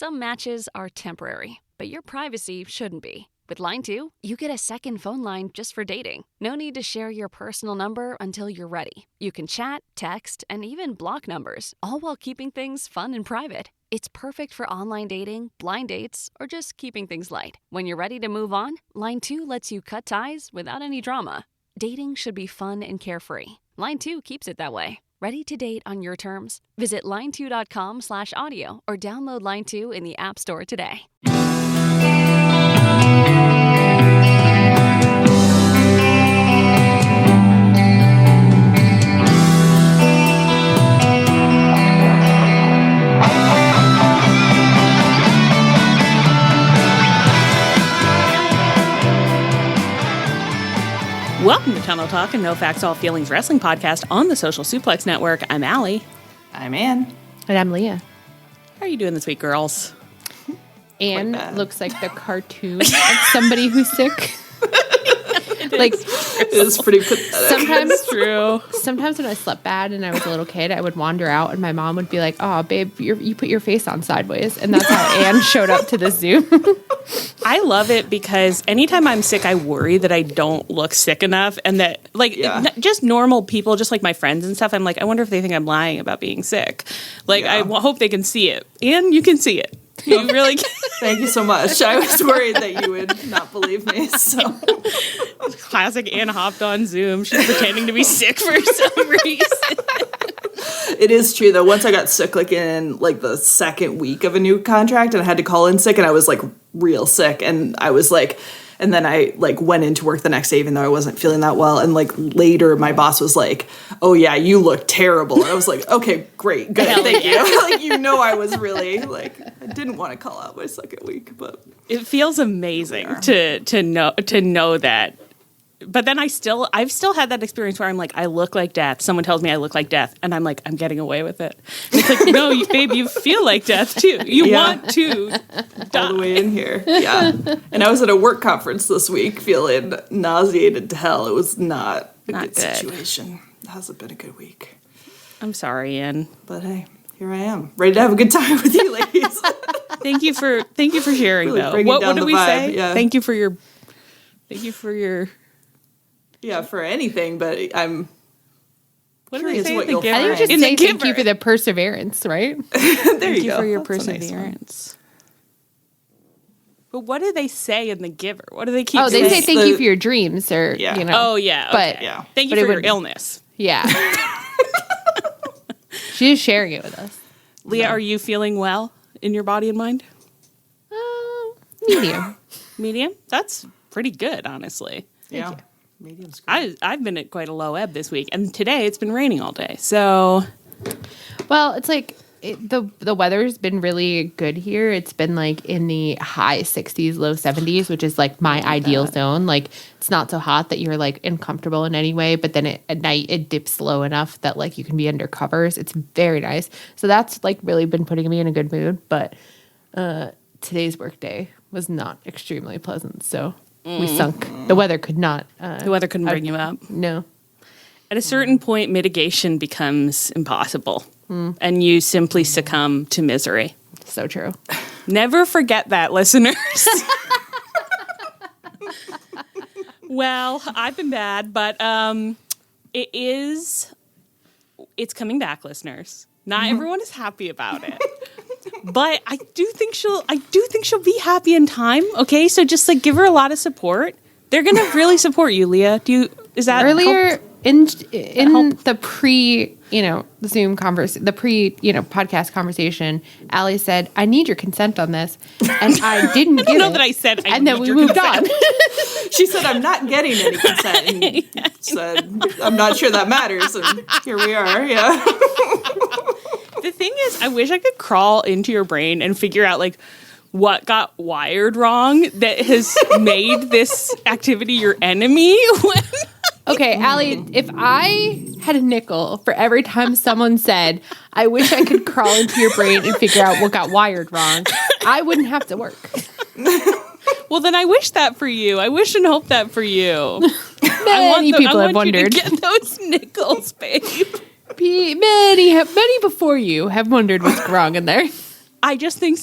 Some matches are temporary, but your privacy shouldn't be. With Line 2, you get a second phone line just for dating. No need to share your personal number until you're ready. You can chat, text, and even block numbers, all while keeping things fun and private. It's perfect for online dating, blind dates, or just keeping things light. When you're ready to move on, Line 2 lets you cut ties without any drama. Dating should be fun and carefree. Line 2 keeps it that way. Ready to date on your terms? Visit line2.com/audio or download Line 2 in the App Store today. Welcome to Tunnel Talk and No Facts, All Feelings Wrestling Podcast on the Social Suplex Network. I'm Allie. I'm Ann. And I'm Leah. How are you doing this week, girls? Ann looks like the cartoon of somebody who's sick. It is pretty pathetic. Sometimes when I slept bad and I was a little kid, I would wander out and my mom would be like, "Oh, babe, you put your face on sideways," and that's how Ann showed up to the Zoom. I love it because anytime I'm sick, I worry that I don't look sick enough, and that just normal people, just like my friends and stuff. I'm like, I wonder if they think I'm lying about being sick. I hope they can see it, and you can see it. You really can. Thank you so much. I was worried that you would not believe me. So classic Ann hopped on Zoom. She's pretending to be sick for some reason. It is true though. Once I got sick, in the second week of a new contract, and I had to call in sick, and I was real sick, and I was and then I went into work the next day, even though I wasn't feeling that well. And later, my boss was like, "Oh yeah, you look terrible." And I was like, "Okay, great, good, thank you." I was really I didn't want to call out my second week, but it feels amazing to know that. But then I've still had that experience where I'm like, I look like death. Someone tells me I look like death, and I'm like, I'm getting away with it. And it's like, no, babe, you feel like death too. You want to die. All the way in here. Yeah. And I was at a work conference this week feeling nauseated to hell. It was not a good situation. It hasn't been a good week. I'm sorry, Ann. But hey, here I am, ready to have a good time with you ladies. Thank you for sharing really though. What do we vibe. say? Yeah. Thank you for your Yeah, for anything, but I'm what do they say? What you'll I think just say thank you for the perseverance, right? Thank you for your perseverance. But what do they say in The Giver? What do they keep saying? They say thank you for your dreams, or Oh yeah, okay. But yeah. Thank you for your illness. Yeah. She is sharing it with us. Leah, are you feeling well in your body and mind? Medium. Medium? That's pretty good, honestly. Thank you. Medium's good. I've been at quite a low ebb this week, and today it's been raining all day. So, well, it's the weather's been really good here. It's been in the high 60s, low 70s, which is my ideal zone. It's not so hot that you're uncomfortable in any way, but then at night it dips low enough that you can be under covers. It's very nice. So that's really been putting me in a good mood. But today's workday was not extremely pleasant. So. We sunk. The weather could not. The weather couldn't bring you up. No. At a certain point, mitigation becomes impossible, and you simply succumb to misery. So true. Never forget that, listeners. Well, I've been bad, but it's coming back, listeners. Not everyone is happy about it. But I do think she'll be happy in time. Okay, so just give her a lot of support. They're gonna really support you, Leah. Is that earlier in the pre Zoom podcast conversation? Allie said, "I need your consent on this," and I didn't get it. That I said, and then we moved on. She said, "I'm not getting any consent," and said, "I'm not sure that matters." And here we are. Yeah. The thing is, I wish I could crawl into your brain and figure out what got wired wrong that has made this activity your enemy. Okay, Allie, if I had a nickel for every time someone said, "I wish I could crawl into your brain and figure out what got wired wrong," I wouldn't have to work. Well, then I wish that for you. I wish and hope that for you. Many people have wondered. You to get those nickels, babe. Many before you have wondered what's wrong in there. I think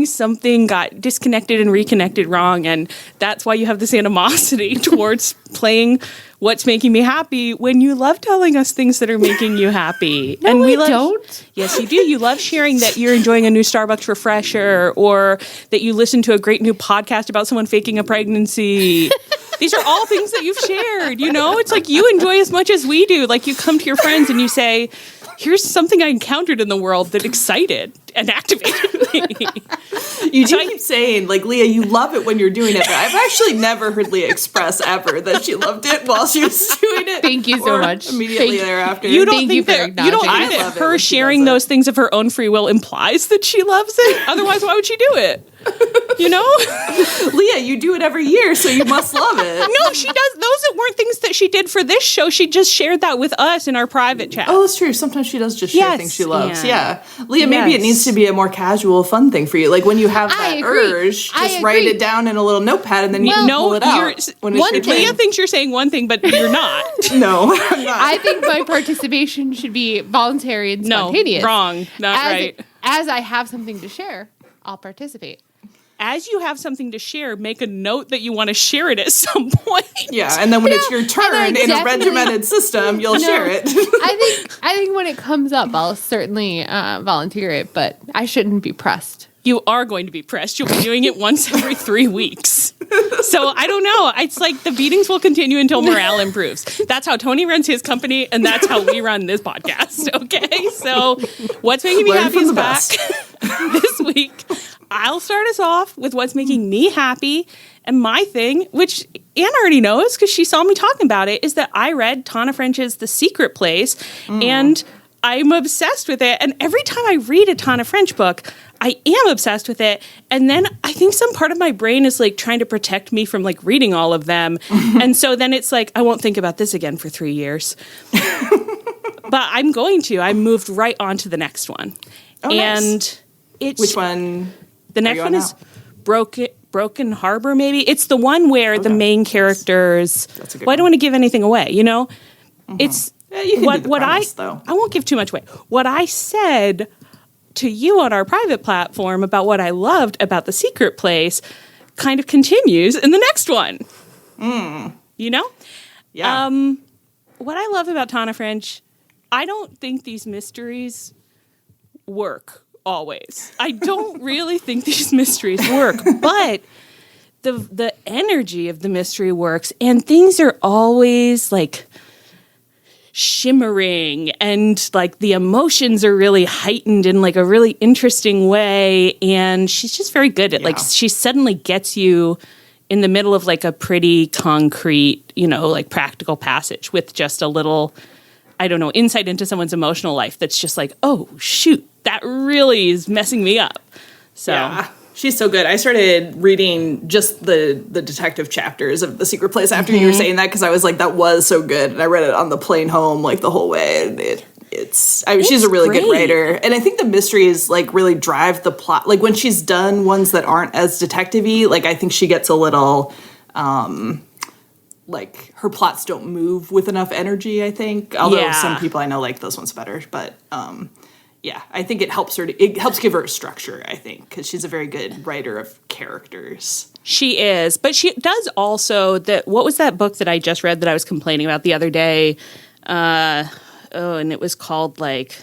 something got disconnected and reconnected wrong, and that's why you have this animosity towards playing What's Making Me Happy when you love telling us things that are making you happy. No, and we don't. Yes, you do. You love sharing that you're enjoying a new Starbucks refresher, or that you listen to a great new podcast about someone faking a pregnancy. These are all things that you've shared, you know? It's like you enjoy as much as we do. Like, you come to your friends and you say, here's something I encountered in the world that excited and activated me. You do keep saying, like, Leah, you love it when you're doing it, but I've actually never heard Leah express ever that she loved it while she was doing it. Thank you so much. Immediately thereafter. You don't Thank think you for that acknowledging it. her sharing those things of her own free will implies that she loves it? Otherwise, why would she do it? You know? Leah, you do it every year, so you must love it. No, she does. Those weren't things that she did for this show. She just shared that with us in our private chat. Oh, that's true. Sometimes she does just share things she loves. Yeah. Leah, maybe it needs to be a more casual, fun thing for you. Like, when you have that urge, just write it down in a little notepad and then you can pull it out. Leah thinks you're saying one thing, but you're not. No, I'm not. I think my participation should be voluntary and spontaneous. No, wrong. Not right. As I have something to share, I'll participate. As you have something to share, make a note that you want to share it at some point. Yeah, and then when it's your turn in a regimented system, you'll share it. I think when it comes up, I'll certainly volunteer it, but I shouldn't be pressed. You are going to be pressed. You'll be doing it once every 3 weeks. So I don't know. It's like the beatings will continue until morale improves. That's how Tony runs his company, and that's how we run this podcast. Okay? So What's Making Me Happy is back this week. I'll start us off with what's making me happy. And my thing, which Anne already knows because she saw me talking about it, is that I read Tana French's The Secret Place, and I'm obsessed with it. And every time I read a Tana French book, I am obsessed with it. And then I think some part of my brain is like trying to protect me from like reading all of them. And so then it's like, I won't think about this again for 3 years. But I'm going to. I moved right on to the next one. Oh, and nice. it's... Which one? The next one is Broken Harbor, maybe. It's the one where the main characters... That's a good I don't want to give anything away, you know? It's... you can do the premise, though. I won't give too much away. What I said to you on our private platform about what I loved about The Secret Place kind of continues in the next one. You know? Yeah. What I love about Tana French, I don't think these mysteries work always. I don't really think these mysteries work, but the energy of the mystery works, and things are always like shimmering, and like the emotions are really heightened in like a really interesting way, and she's just very good at like she suddenly gets you in the middle of like a pretty concrete, you know, like practical passage with just a little, I don't know, insight into someone's emotional life that's just like, oh shoot, that really is messing me up. So yeah, she's so good. I started reading just the detective chapters of The Secret Place after you were saying that, because I was like, that was so good. And I read it on the plane home like the whole way. And she's a really good writer. And I think the mysteries like really drive the plot. Like when she's done ones that aren't as detective-y, like I think she gets a little... like her plots don't move with enough energy, I think. Although some people I know like those ones better, but yeah, I think it helps her. It helps give her a structure, I think, because she's a very good writer of characters. She is, but she does also that. What was that book that I just read that I was complaining about the other day? And it was called like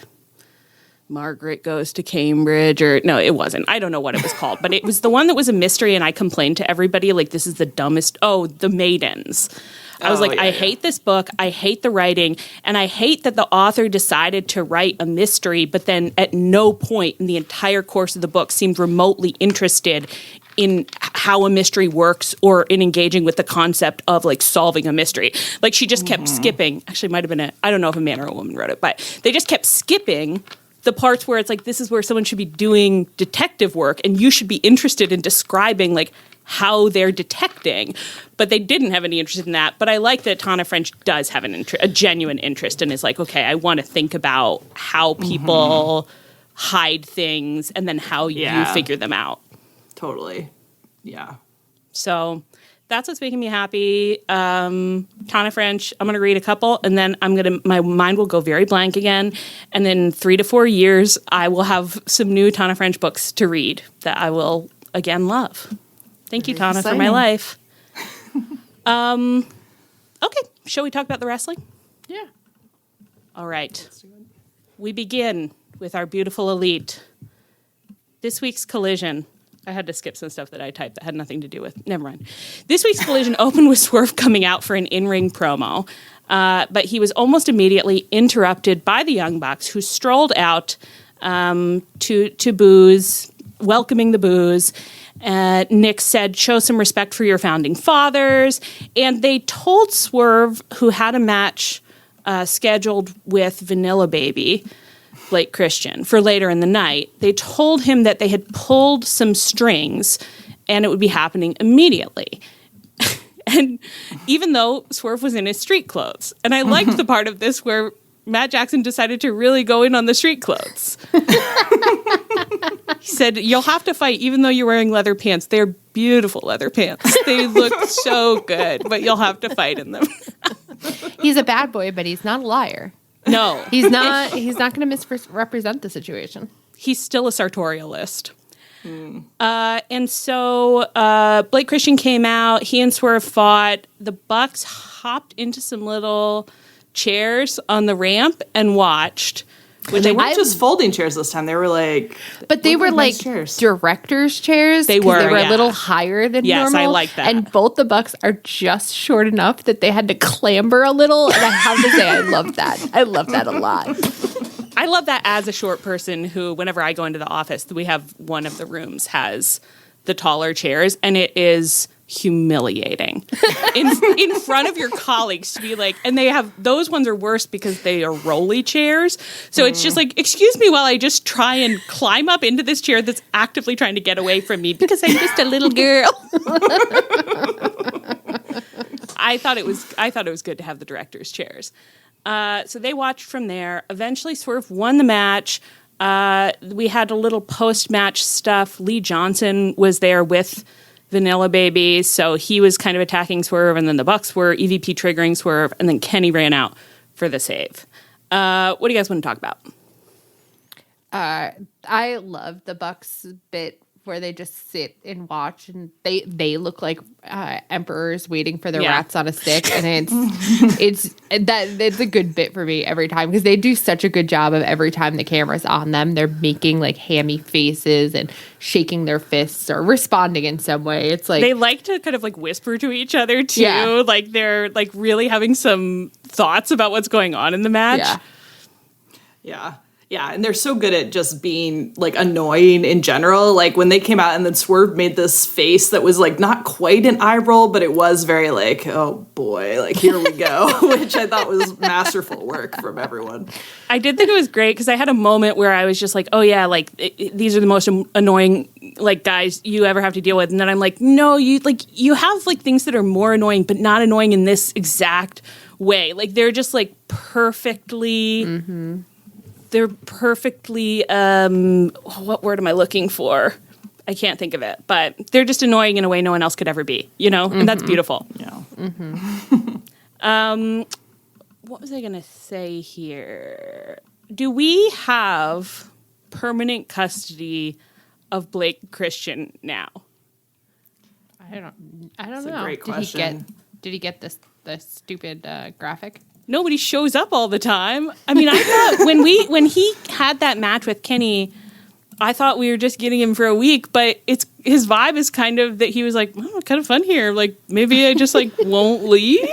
Margaret Goes to Cambridge, or no, it wasn't. I don't know what it was called, but it was the one that was a mystery, and I complained to everybody like, this is the dumbest. Oh, The Maidens. I was I hate this book. I hate the writing, and I hate that the author decided to write a mystery, but then at no point in the entire course of the book seemed remotely interested in how a mystery works or in engaging with the concept of like solving a mystery. Like she just kept skipping. Actually, it might have been I don't know if a man or a woman wrote it, but they just kept skipping the parts where it's like, this is where someone should be doing detective work, and you should be interested in describing like how they're detecting, but they didn't have any interest in that. But I like that Tana French does have a genuine interest, and is like, okay, I want to think about how people hide things and then how you figure them out. Totally. Yeah. So That's what's making me happy. Tana French, I'm going to read a couple, and then my mind will go very blank again. And then 3 to 4 years, I will have some new Tana French books to read that I will again love. Thank you, Tana, for my life. Okay, shall we talk about the wrestling? Yeah. All right. We begin with our beautiful elite. This week's Collision. I had to skip some stuff that I typed that had nothing to do with. Never mind. This week's Collision opened with Swerve coming out for an in-ring promo, but he was almost immediately interrupted by the Young Bucks, who strolled out to booze, welcoming the booze. Nick said, "Show some respect for your founding fathers," and they told Swerve, who had a match scheduled with Vanilla Baby, Blake Christian, for later in the night, they told him that they had pulled some strings and it would be happening immediately. And even though Swerve was in his street clothes. And I liked the part of this where Matt Jackson decided to really go in on the street clothes. He said, "You'll have to fight even though you're wearing leather pants. They're beautiful leather pants. They look so good, but you'll have to fight in them." He's a bad boy, but he's not a liar. No. He's not going to misrepresent the situation. He's still a sartorialist. And so Blake Christian came out. He and Swerve fought. The Bucks hopped into some little chairs on the ramp and watched. They weren't just folding chairs this time. They were like... But they were nice like chairs. director's chairs. They were a yeah. little higher than normal. Yes, I like that. And both the Bucks are just short enough that they had to clamber a little. And I have to say, I love that. I love that a lot. I love that as a short person who, whenever I go into the office, we have one of the rooms has the taller chairs, and it is humiliating in front of your colleagues to be like, and they have, those ones are worse because they are rolly chairs. So it's just like, excuse me while I just try and climb up into this chair that's actively trying to get away from me because I'm just a little girl. I thought it was good to have the director's chairs. So they watched from there. Eventually Swerve won the match. We had a little post-match stuff. Lee Johnson was there with Vanilla Baby, so he was kind of attacking Swerve, and then the Bucks were EVP triggering Swerve, and then Kenny ran out for the save. What do you guys want to talk about? I love the Bucks bit where they just sit and watch, and they look like emperors waiting for their rats on a stick, and it's a good bit for me every time because they do such a good job of every time the camera's on them, they're making like hammy faces and shaking their fists or responding in some way. It's like they like to kind of like whisper to each other too, like they're like really having some thoughts about what's going on in the match. Yeah, and they're so good at just being, like, annoying in general. Like, when they came out and then Swerve made this face that was, like, not quite an eye roll, but it was very, like, oh, boy, like, here we go, which I thought was masterful work from everyone. I did think it was great because I had a moment where I was just like, oh, yeah, like, these are the most annoying, like, guys you ever have to deal with. And then I'm like, no, you have, like, things that are more annoying, but not annoying in this exact way. Like, they're just, like, perfectly... Mm-hmm. They're perfectly, what word am I looking for? I can't think of it, but they're just annoying in a way no one else could ever be, you know? Mm-hmm. And that's beautiful. Yeah. Mm-hmm. What was I going to say here? Do we have permanent custody of Blake Christian now? I don't That's know. a great question. Did he get the stupid graphic? Nobody shows up all the time. I mean, I thought when he had that match with Kenny, I thought we were just getting him for a week, but his vibe is kind of that he was like, oh, kind of fun here. Like, maybe I just like won't leave.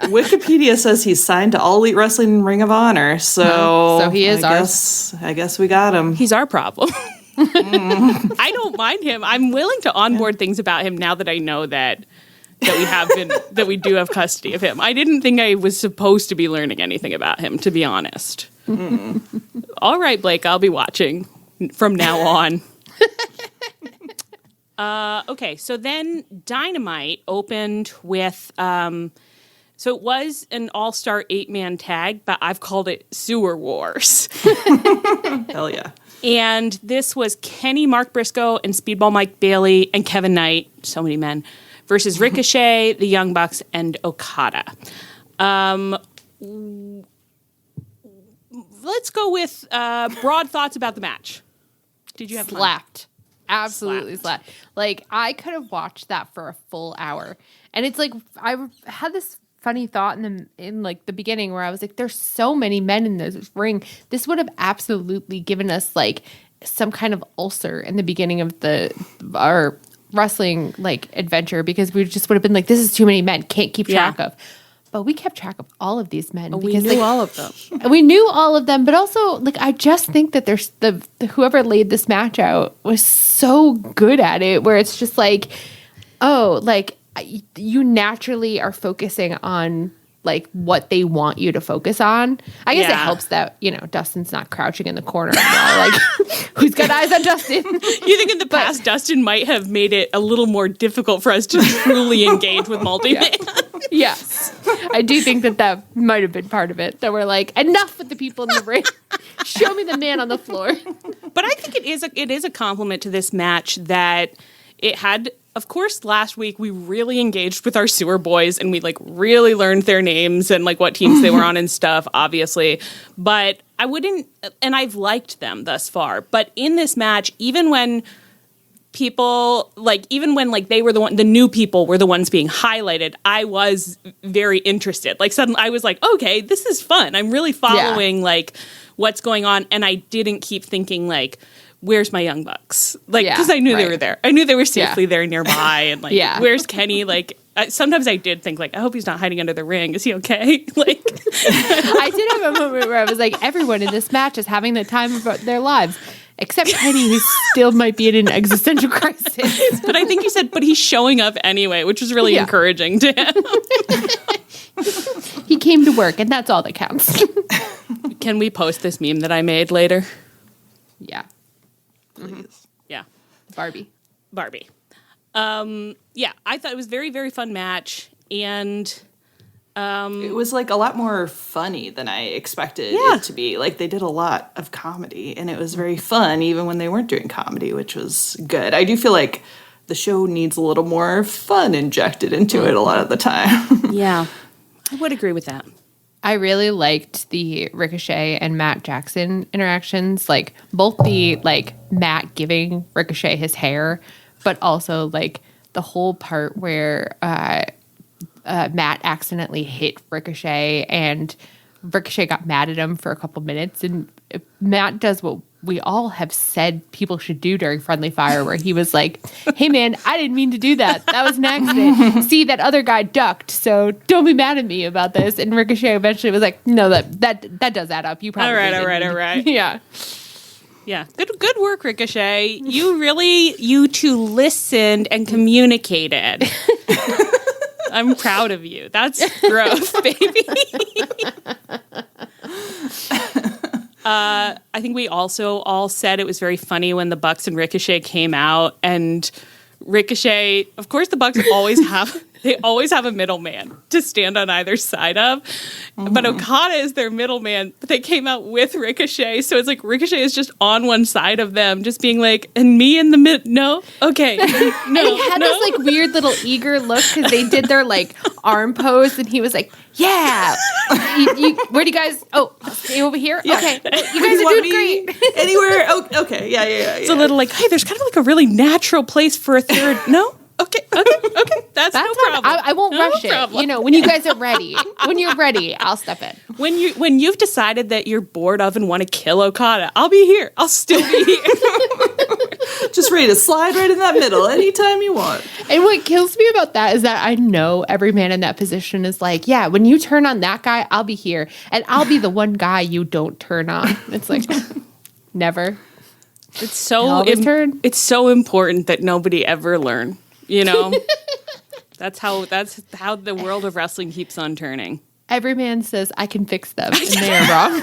Wikipedia says he's signed to All Elite Wrestling and Ring of Honor, so he is I guess we got him. He's our problem. I don't mind him. I'm willing to onboard things about him now that I know that we do have custody of him. I didn't think I was supposed to be learning anything about him, to be honest. All right, Blake, I'll be watching from now on. Okay, so then Dynamite opened with, so it was an all-star 8-man tag, but I've called it Sewer Wars. Hell yeah. And this was Kenny, Mark Briscoe, and Speedball Mike Bailey, and Kevin Knight, so many men, versus Ricochet, the Young Bucks, and Okada. Let's go with broad thoughts about the match. Did you have fun? Slapped. Absolutely slapped. Like, I could have watched that for a full hour. And it's like, I had this funny thought in like the beginning where I was like, there's so many men in this ring. This would have absolutely given us like some kind of ulcer in the beginning of our wrestling like adventure, because we just would have been like, this is too many men, can't keep track of. But we kept track of all of these men. We knew all of them. We knew all of them, but also, like, I just think that there's whoever laid this match out was so good at it, where it's just like, oh, like, you naturally are focusing on, like, what they want you to focus on. I guess it helps that, you know, Dustin's not crouching in the corner. Like, who's got eyes on Dustin? You think in the past Dustin might have made it a little more difficult for us to truly engage with multi-man? Yes. I do think that might have been part of it. That we're like, enough with the people in the ring. Show me the man on the floor. But I think it is a compliment to this match that it had. Of course, last week we really engaged with our sewer boys and we like really learned their names and like what teams they were on and stuff, obviously. But I wouldn't, and I've liked them thus far. But in this match, even when they were the new people were the ones being highlighted, I was very interested. Like suddenly I was like, okay, this is fun. I'm really following like what's going on. And I didn't keep thinking like, where's my Young Bucks? Like, because I knew they were there. I knew they were safely there nearby. And like, where's Kenny? Like, sometimes I did think like, I hope he's not hiding under the ring. Is he okay? Like, I did have a moment where I was like, everyone in this match is having the time of their lives. Except Kenny, who still might be in an existential crisis. But I think you said, but he's showing up anyway, which was really encouraging to him. He came to work, and that's all that counts. Can we post this meme that I made later? Yeah. Please. Yeah. Barbie. Yeah, I thought it was a very, very fun match. And it was like a lot more funny than I expected it to be. Like they did a lot of comedy and it was very fun even when they weren't doing comedy, which was good. I do feel like the show needs a little more fun injected into it a lot of the time. Yeah, I would agree with that. I really liked the Ricochet and Matt Jackson interactions, like both the like Matt giving Ricochet his hair, but also like the whole part where Matt accidentally hit Ricochet and Ricochet got mad at him for a couple minutes, and Matt does what we all have said people should do during Friendly Fire, where he was like, hey man, I didn't mean to do that. That was an accident. See, that other guy ducked, so don't be mad at me about this. And Ricochet eventually was like, no, that does add up. You probably all right. Yeah. Yeah. Good work, Ricochet. You two listened and communicated. I'm proud of you. That's growth, baby. I think we also all said it was very funny when the Bucks and Ricochet came out, and Ricochet, of course the Bucks always have a middleman to stand on either side of, but Okada is their middleman, but they came out with Ricochet, so it's like Ricochet is just on one side of them, just being like, and me in the mid, no? Okay. No, and he had this like weird little eager look because they did their like arm pose, and he was like, yeah. Where do you guys, stay over here? Yeah. Okay. You guys are doing great. Anywhere? Oh, okay. Yeah. It's a little like, hey, there's kind of like a really natural place for a third. No? Okay. That's no problem. I won't rush it. You know, when you guys are ready, when you're ready, I'll step in. When you've decided that you're bored of and want to kill Okada, I'll be here. I'll still be here. Just ready to slide right in that middle anytime you want. And what kills me about that is that I know every man in that position is like, yeah, when you turn on that guy, I'll be here. And I'll be the one guy you don't turn on. It's like, never. It's so important that nobody ever learn. You know, that's how the world of wrestling keeps on turning. Every man says, I can fix them, and they are wrong.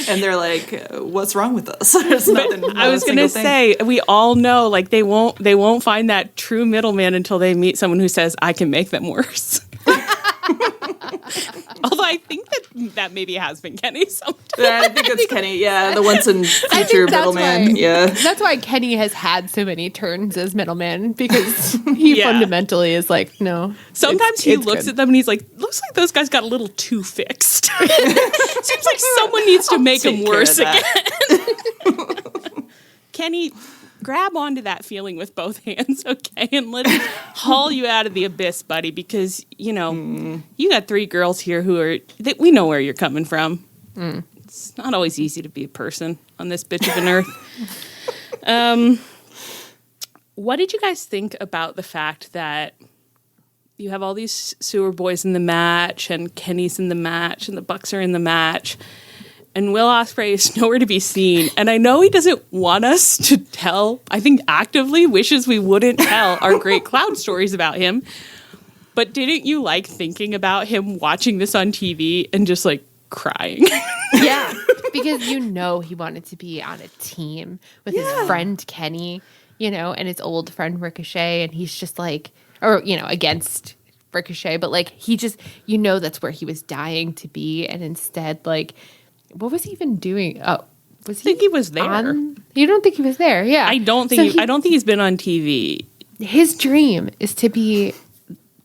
And they're like, what's wrong with us? There's nothing. I was going to say, we all know, like, they won't find that true middleman until they meet someone who says, I can make them worse. Although I think that maybe has been Kenny sometimes. Yeah, I think it's Kenny. Yeah, the once in future Middleman. Yeah, that's why Kenny has had so many turns as Middleman, because he fundamentally is like, no. Sometimes he looks at them and he's like, looks like those guys got a little too fixed. Seems like someone needs to make them worse again. Kenny, grab onto that feeling with both hands, okay? And let it haul you out of the abyss, buddy, because, you got 3 girls here we know where you're coming from. It's not always easy to be a person on this bitch of an earth. What did you guys think about the fact that you have all these sewer boys in the match, and Kenny's in the match, and the Bucks are in the match, and Will Ospreay is nowhere to be seen? And I know he doesn't want us to tell, I think actively wishes we wouldn't tell our great cloud stories about him. But didn't you like thinking about him watching this on TV and just like crying? Yeah, because he wanted to be on a team with his friend Kenny, and his old friend Ricochet, and he's just like, or, against Ricochet, but like he just, that's where he was dying to be, and instead, like, what was he even doing? Oh, was he? I think he was there. You don't think he was there? Yeah, I don't think he's been on TV. His dream is to be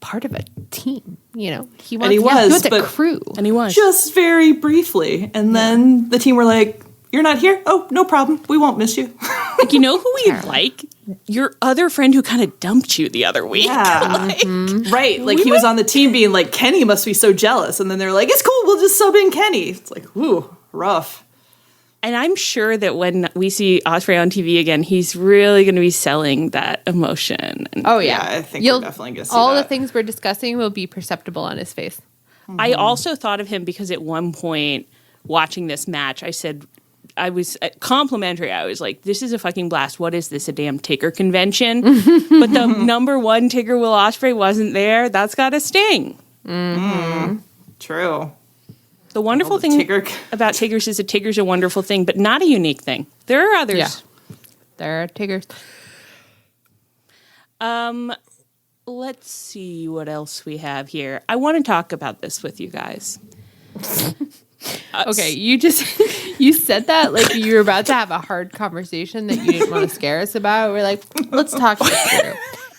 part of a team. He wants, and he was a crew, and he was just very briefly, and then the team were like, "You're not here? Oh, no problem. We won't miss you." Like, who we like? Your other friend who kind of dumped you the other week. Yeah. Right. Like, he was on the team being like, Kenny must be so jealous. And then they're like, it's cool. We'll just sub in Kenny. It's like, ooh, rough. And I'm sure that when we see Ospreay on TV again, he's really going to be selling that emotion. Oh, yeah. I think we're definitely going to see all that. The things we're discussing will be perceptible on his face. I also thought of him because at one point watching this match, I was complimentary. I was like, this is a fucking blast. What is this, a damn Taker convention? But the number 1 Taker, Will Ospreay, wasn't there. That's got to sting. True. The wonderful thing about Takers is that Taker's a wonderful thing, but not a unique thing. There are others. Yeah. There are Takers. Let's see what else we have here. I want to talk about this with you guys. Okay, you said that like you were about to have a hard conversation that you didn't want to scare us about. We're like, let's talk this through.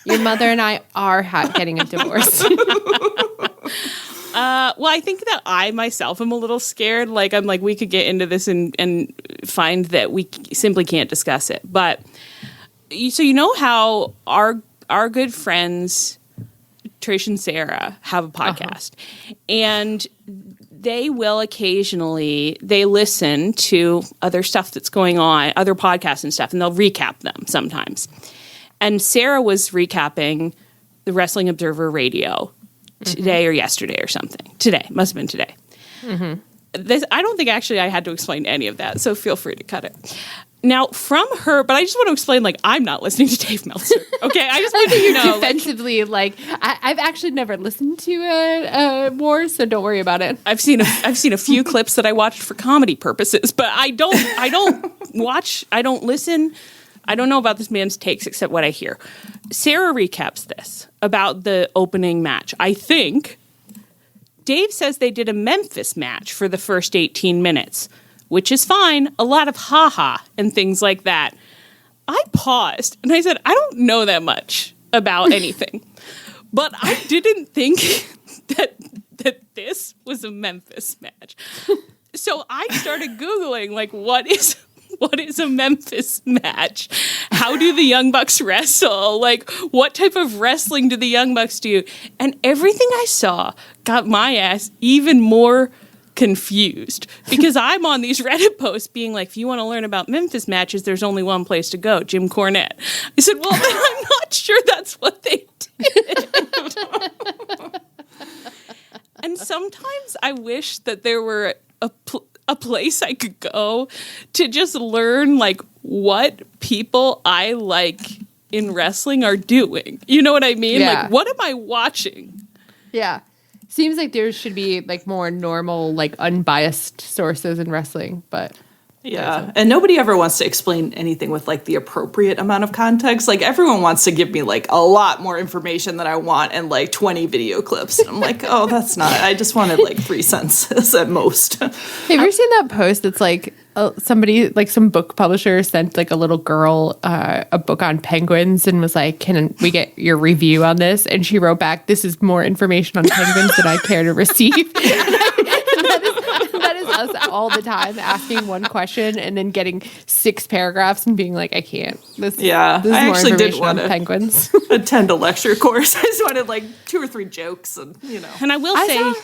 Your mother and I are getting a divorce. Well, I think that I myself am a little scared. Like, I'm like, we could get into this and find that we simply can't discuss it. But so how our good friends Trish and Sarah have a podcast, and they will occasionally, they listen to other stuff that's going on, other podcasts and stuff, and they'll recap them sometimes. And Sarah was recapping the Wrestling Observer Radio today or yesterday or something. Today. Must have been today. I don't think actually I had to explain any of that, so feel free to cut it. Now, from her, but I just want to explain, like, I'm not listening to Dave Meltzer. Okay, I just want you to know. Defensively, I've actually never listened to a war, so don't worry about it. I've seen a few clips that I watched for comedy purposes, but I don't watch, I don't listen. I don't know about this man's takes except what I hear. Sarah recaps this about the opening match. I think Dave says they did a Memphis match for the first 18 minutes. Which is fine, a lot of haha and things like that. I paused and I said, I don't know that much about anything, but I didn't think that this was a Memphis match. So I started Googling, like, what is a Memphis match? How do the Young Bucks wrestle? Like, what type of wrestling do the Young Bucks do? And everything I saw got my ass even more confused, because I'm on these Reddit posts being like, if you want to learn about Memphis matches, there's only one place to go, Jim Cornette. I said, well, then I'm not sure that's what they did. And sometimes I wish that there were a place I could go to just learn, like, what people I like in wrestling are doing. You know what I mean? Yeah. Like, what am I watching? Yeah. Seems like there should be like more normal, like unbiased sources in wrestling, but Yeah, and nobody ever wants to explain anything with like the appropriate amount of context. Like everyone wants to give me like a lot more information than I want and like 20 video clips. I'm like, oh, that's not. I just wanted like 3 sentences at most. Have you ever seen that post that's like somebody, like some book publisher sent like a little girl a book on penguins and was like, can we get your review on this? And she wrote back, this is more information on penguins than I care to receive. That is us all the time, asking one question and then getting 6 paragraphs and being like, I can't. This is I more actually didn't information want on to penguins. attend a lecture course. I just wanted like 2 or 3 jokes and, you know. And I will say, I saw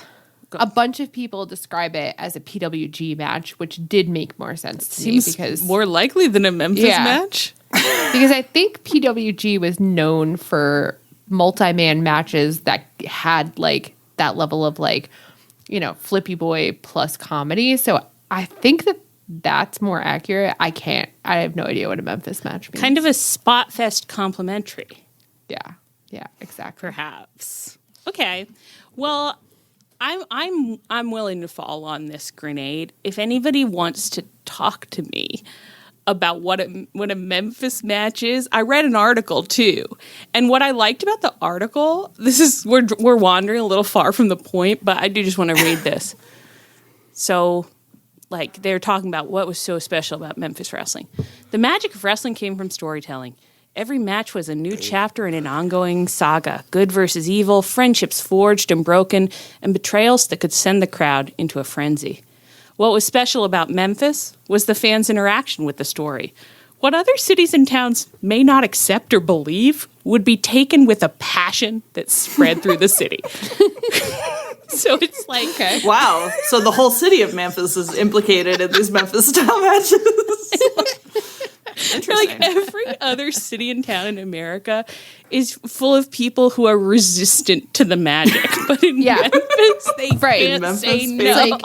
a bunch of people describe it as a PWG match, which did make more sense to me because more likely than a Memphis match. Because I think PWG was known for multi-man matches that had like that level of like, you know, flippy boy plus comedy. So I think that's more accurate. I have no idea what a Memphis match means. Kind of a spot fest complimentary. Yeah, exactly. Perhaps. Okay. Well, I'm willing to fall on this grenade. If anybody wants to talk to me about what a Memphis match is, I read an article too, and what I liked about the article, we're wandering a little far from the point, but I do just want to read this. So, like, they're talking about what was so special about Memphis wrestling. The magic of wrestling came from storytelling. Every match was a new chapter in an ongoing saga. Good versus evil, friendships forged and broken, and betrayals that could send the crowd into a frenzy. What was special about Memphis was the fans' interaction with the story. What other cities and towns may not accept or believe would be taken with a passion that spread through the city. So it's like... Okay. Wow. So the whole city of Memphis is implicated in these Memphis-style matches. Interesting. Like every other city and town in America is full of people who are resistant to the magic, but in Memphis they can't say no.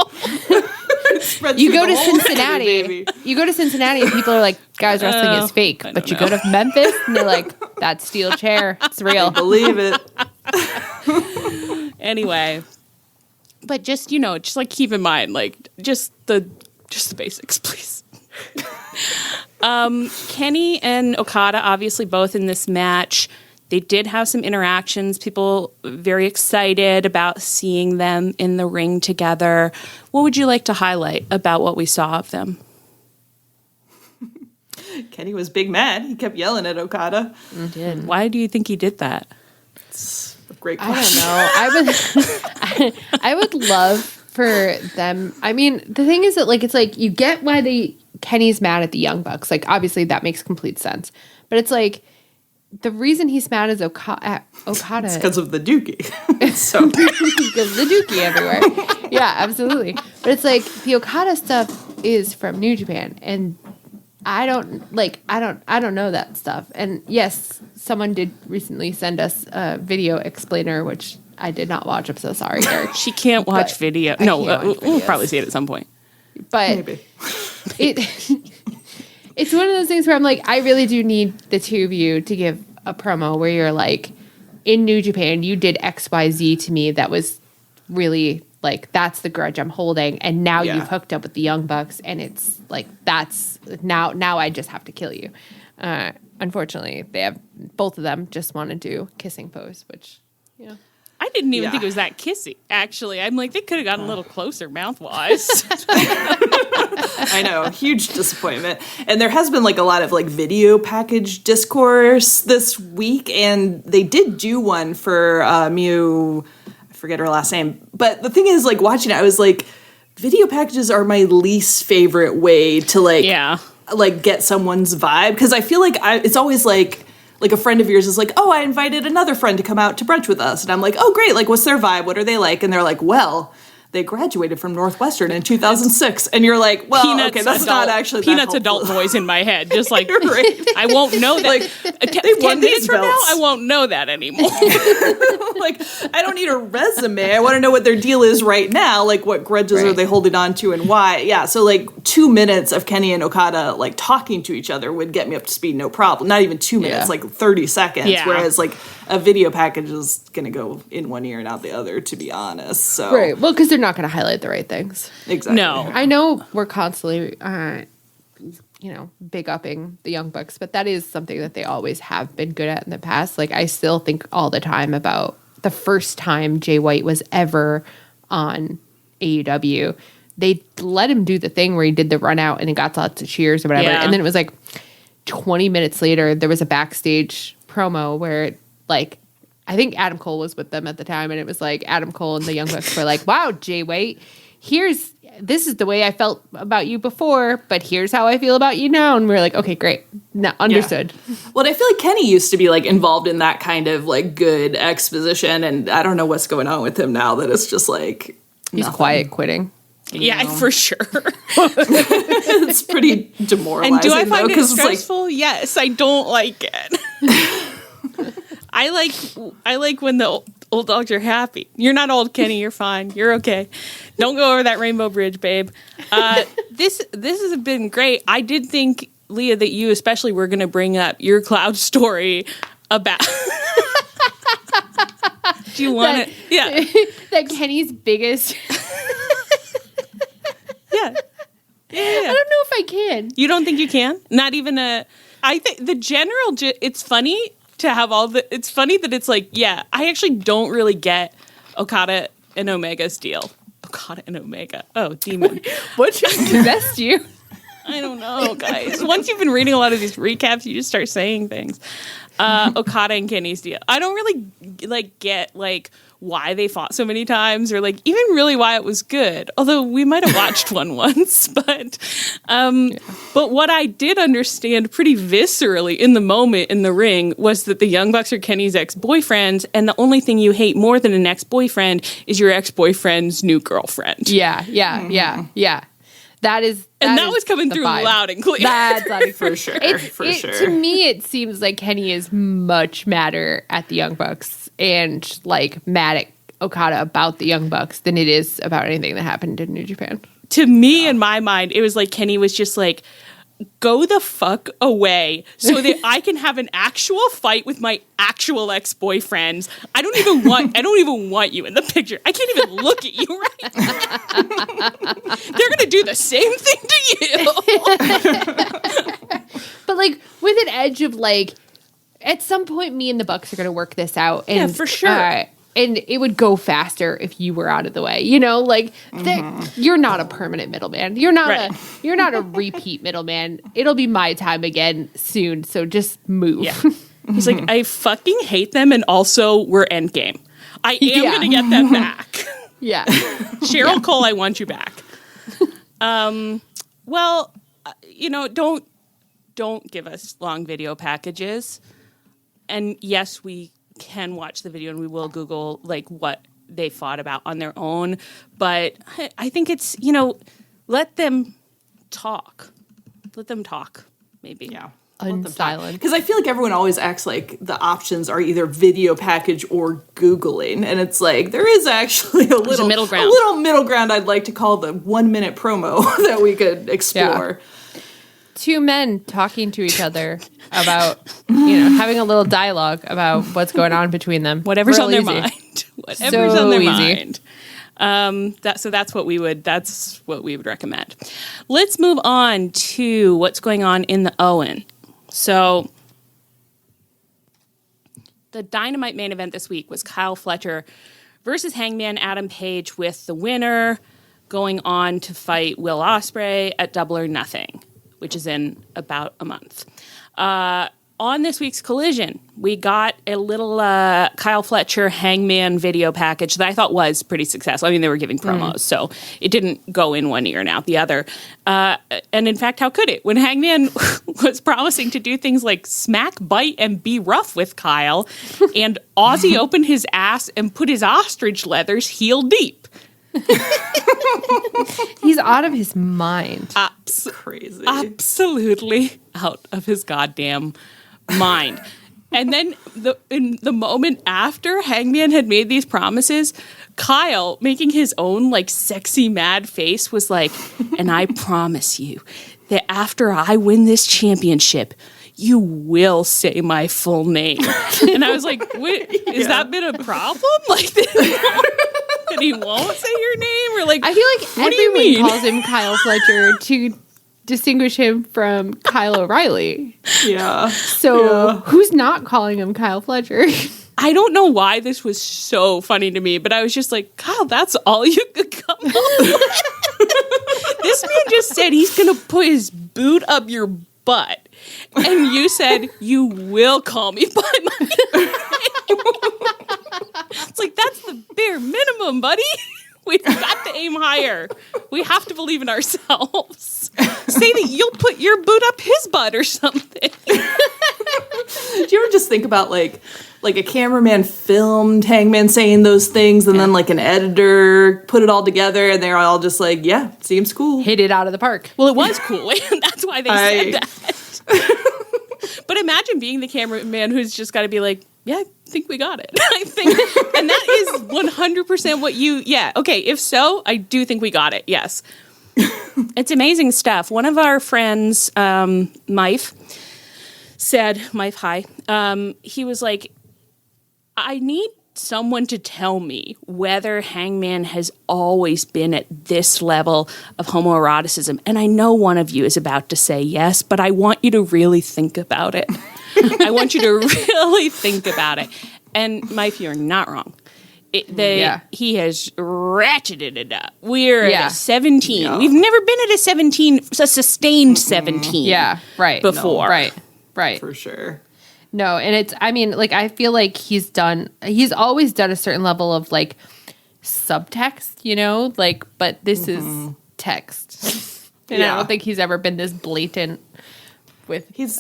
You go to Cincinnati. You go to Cincinnati and people are like, "Guys, wrestling is fake." But you go to Memphis and they're like, "That steel chair, it's real." I believe it. Anyway, but just just like keep in mind, like just the basics, please. Kenny and Okada, obviously both in this match, they did have some interactions. People very excited about seeing them in the ring together. What would you like to highlight about what we saw of them? Kenny was big mad. He kept yelling at Okada. He did. Why do you think he did that? It's a great question. I don't know. I would love for them. I mean, the thing is that like it's like you get why Kenny's mad at the Young Bucks. Like obviously that makes complete sense. But it's like the reason he's mad is Okada. It's because of the dookie. So because the dookie everywhere. Yeah, absolutely. But it's like the Okada stuff is from New Japan, and I don't know that stuff. And yes, someone did recently send us a video explainer, which I did not watch. I'm so sorry, Eric. She can't watch video. No, we'll probably see it at some point. But maybe. It's one of those things where I'm like, I really do need the two of you to give a promo where you're like, in New Japan, you did XYZ to me that was really like, that's the grudge I'm holding. And now you've hooked up with the Young Bucks, and it's like, that's now I just have to kill you. Unfortunately, both of them just want to do kissing pose, which, you know. I didn't even think it was that kissy, actually. I'm like, they could have gotten a little closer mouth-wise. I know, huge disappointment. And there has been like a lot of like video package discourse this week, and they did do one for Miu, I forget her last name. But the thing is, like watching it, I was like, video packages are my least favorite way to like get someone's vibe, because I feel like it's always like a friend of yours is like, oh, I invited another friend to come out to brunch with us. And I'm like, oh, great. Like, what's their vibe? What are they like? And they're like, well, they graduated from Northwestern in 2006. And you're like, well, Peanuts okay, that's not actually that Peanuts helpful. adult voice in my head. Just like, right. I won't know that. Like, 10 minutes from now, I won't know that anymore. Like, I don't need a resume. I want to know what their deal is right now. Like, what grudges are they holding on to and why? Yeah, so like 2 minutes of Kenny and Okada like talking to each other would get me up to speed, no problem. Not even 2 minutes, like 30 seconds. Yeah. Whereas like a video package is going to go in one ear and out the other, to be honest. So Right. Well, because they're not going to highlight the right things. Exactly. No. I know we're constantly big upping the Young Bucks, but that is something that they always have been good at in the past. Like, I still think all the time about the first time Jay White was ever on AEW. They let him do the thing where he did the run out and he got lots of cheers or whatever. Yeah. And then it was like 20 minutes later, there was a backstage promo where, like, I think Adam Cole was with them at the time, and it was like Adam Cole and the Young Bucks were like, wow, Jay White, this is the way I felt about you before, but here's how I feel about you now. And we were like, okay, great. No, understood. Yeah. Well, I feel like Kenny used to be like involved in that kind of like good exposition, and I don't know what's going on with him now that it's just like he's nothing. Quiet quitting. Yeah, for sure. It's pretty demoralizing. And do I find though, it 'cause it's like, stressful? Yes, I don't like it. I like when the old dogs are happy. You're not old, Kenny. You're fine. You're okay. Don't go over that rainbow bridge, babe. This has been great. I did think, Leah, that you especially were going to bring up your cloud story about. Do you want to? Yeah. That Kenny's biggest. Yeah. I don't know if I can. You don't think you can? Not even a. I think the general. It's funny to have all the. It's funny that it's like, yeah, I actually don't really get Okada and Omega's deal. Okada and Omega. Oh, demon. What just possessed you? I don't know, guys. Once you've been reading a lot of these recaps, you just start saying things. Okada and Kenny's deal. I don't really get why they fought so many times, or even really why it was good. Although we might have watched one once, but what I did understand pretty viscerally in the moment in the ring was that the Young Bucks are Kenny's ex-boyfriends, and the only thing you hate more than an ex-boyfriend is your ex-boyfriend's new girlfriend. Yeah. That was coming through vibe. loud and clear. That's loud and for sure. To me, it seems like Kenny is much madder at the Young Bucks and mad at Okada about the Young Bucks than it is about anything that happened in New Japan. To me, in my mind, it was like Kenny was just like, go the fuck away so that I can have an actual fight with my actual ex-boyfriends. I don't even want you in the picture. I can't even look at you right now. They're going to do the same thing to you. But with an edge of at some point me and the Bucks are going to work this out. And, yeah, for sure. And it would go faster if you were out of the way. You're not a permanent middleman. You're not a repeat middleman. It'll be my time again soon. So just move. Yeah. He's like, I fucking hate them, and also we're endgame. I am going to get them back. Yeah. Cheryl Cole, I want you back. Don't give us long video packages. And yes, we can watch the video and we will Google what they fought about on their own. But I think it's, let them talk. Let them talk, maybe. Yeah. Unsilent. Because I feel like everyone always acts like the options are either video package or Googling. And it's like, there is actually a little middle ground I'd like to call the 1 minute promo that we could explore. Yeah. Two men talking to each other about, having a little dialogue about what's going on between them. Whatever's Real on their easy. mind. Whatever's on their easy. mind. That's what we would recommend. Let's move on to what's going on in the Owen. So the Dynamite main event this week was Kyle Fletcher versus Hangman Adam Page, with the winner going on to fight Will Ospreay at Double or Nothing, which is in about a month. On this week's Collision, we got a little Kyle Fletcher Hangman video package that I thought was pretty successful. I mean, they were giving promos, so it didn't go in one ear and out the other. And in fact, how could it? When Hangman was promising to do things like smack, bite, and be rough with Kyle, and Ozzy opened his ass and put his ostrich leathers heel deep. He's out of his mind. Crazy. Absolutely out of his goddamn mind. And then in the moment after Hangman had made these promises, Kyle, making his own sexy mad face, was like, and I promise you that after I win this championship, you will say my full name. And I was like, wait, is that been a problem? That he won't say your name? Or I feel like what do you mean? everyone calls him Kyle Fletcher to distinguish him from Kyle O'Reilly. Yeah. So who's not calling him Kyle Fletcher? I don't know why this was so funny to me, but I was just like, Kyle, that's all you could come up with. This man just said he's going to put his boot up your butt. And you said, you will call me by my name. It's like, that's the bare minimum, buddy. We've got to aim higher. We have to believe in ourselves. Say that you'll put your boot up his butt or something. Do you ever just think about like a cameraman filmed Hangman saying those things and then like an editor put it all together and they're all just like, yeah, seems cool. Hit it out of the park. Well, it was cool. That's why they said that. But imagine being the cameraman who's just got to be like, yeah, I think we got it. I think, and that is 100% what okay, if so, I do think we got it, yes. It's amazing stuff. One of our friends, Mife, said, Mife, hi, he was like, I need someone to tell me whether Hangman has always been at this level of homoeroticism. And I know one of you is about to say yes, but I want you to really think about it. I want you to really think about it. And Mife, you're not wrong. He has ratcheted it up. We're at a 17. Yeah. We've never been at a 17, a sustained 17. Yeah, right. Before. No, right. For sure. No, and I feel like he's always done a certain level of like subtext, but this is text. And I don't think he's ever been this blatant with he's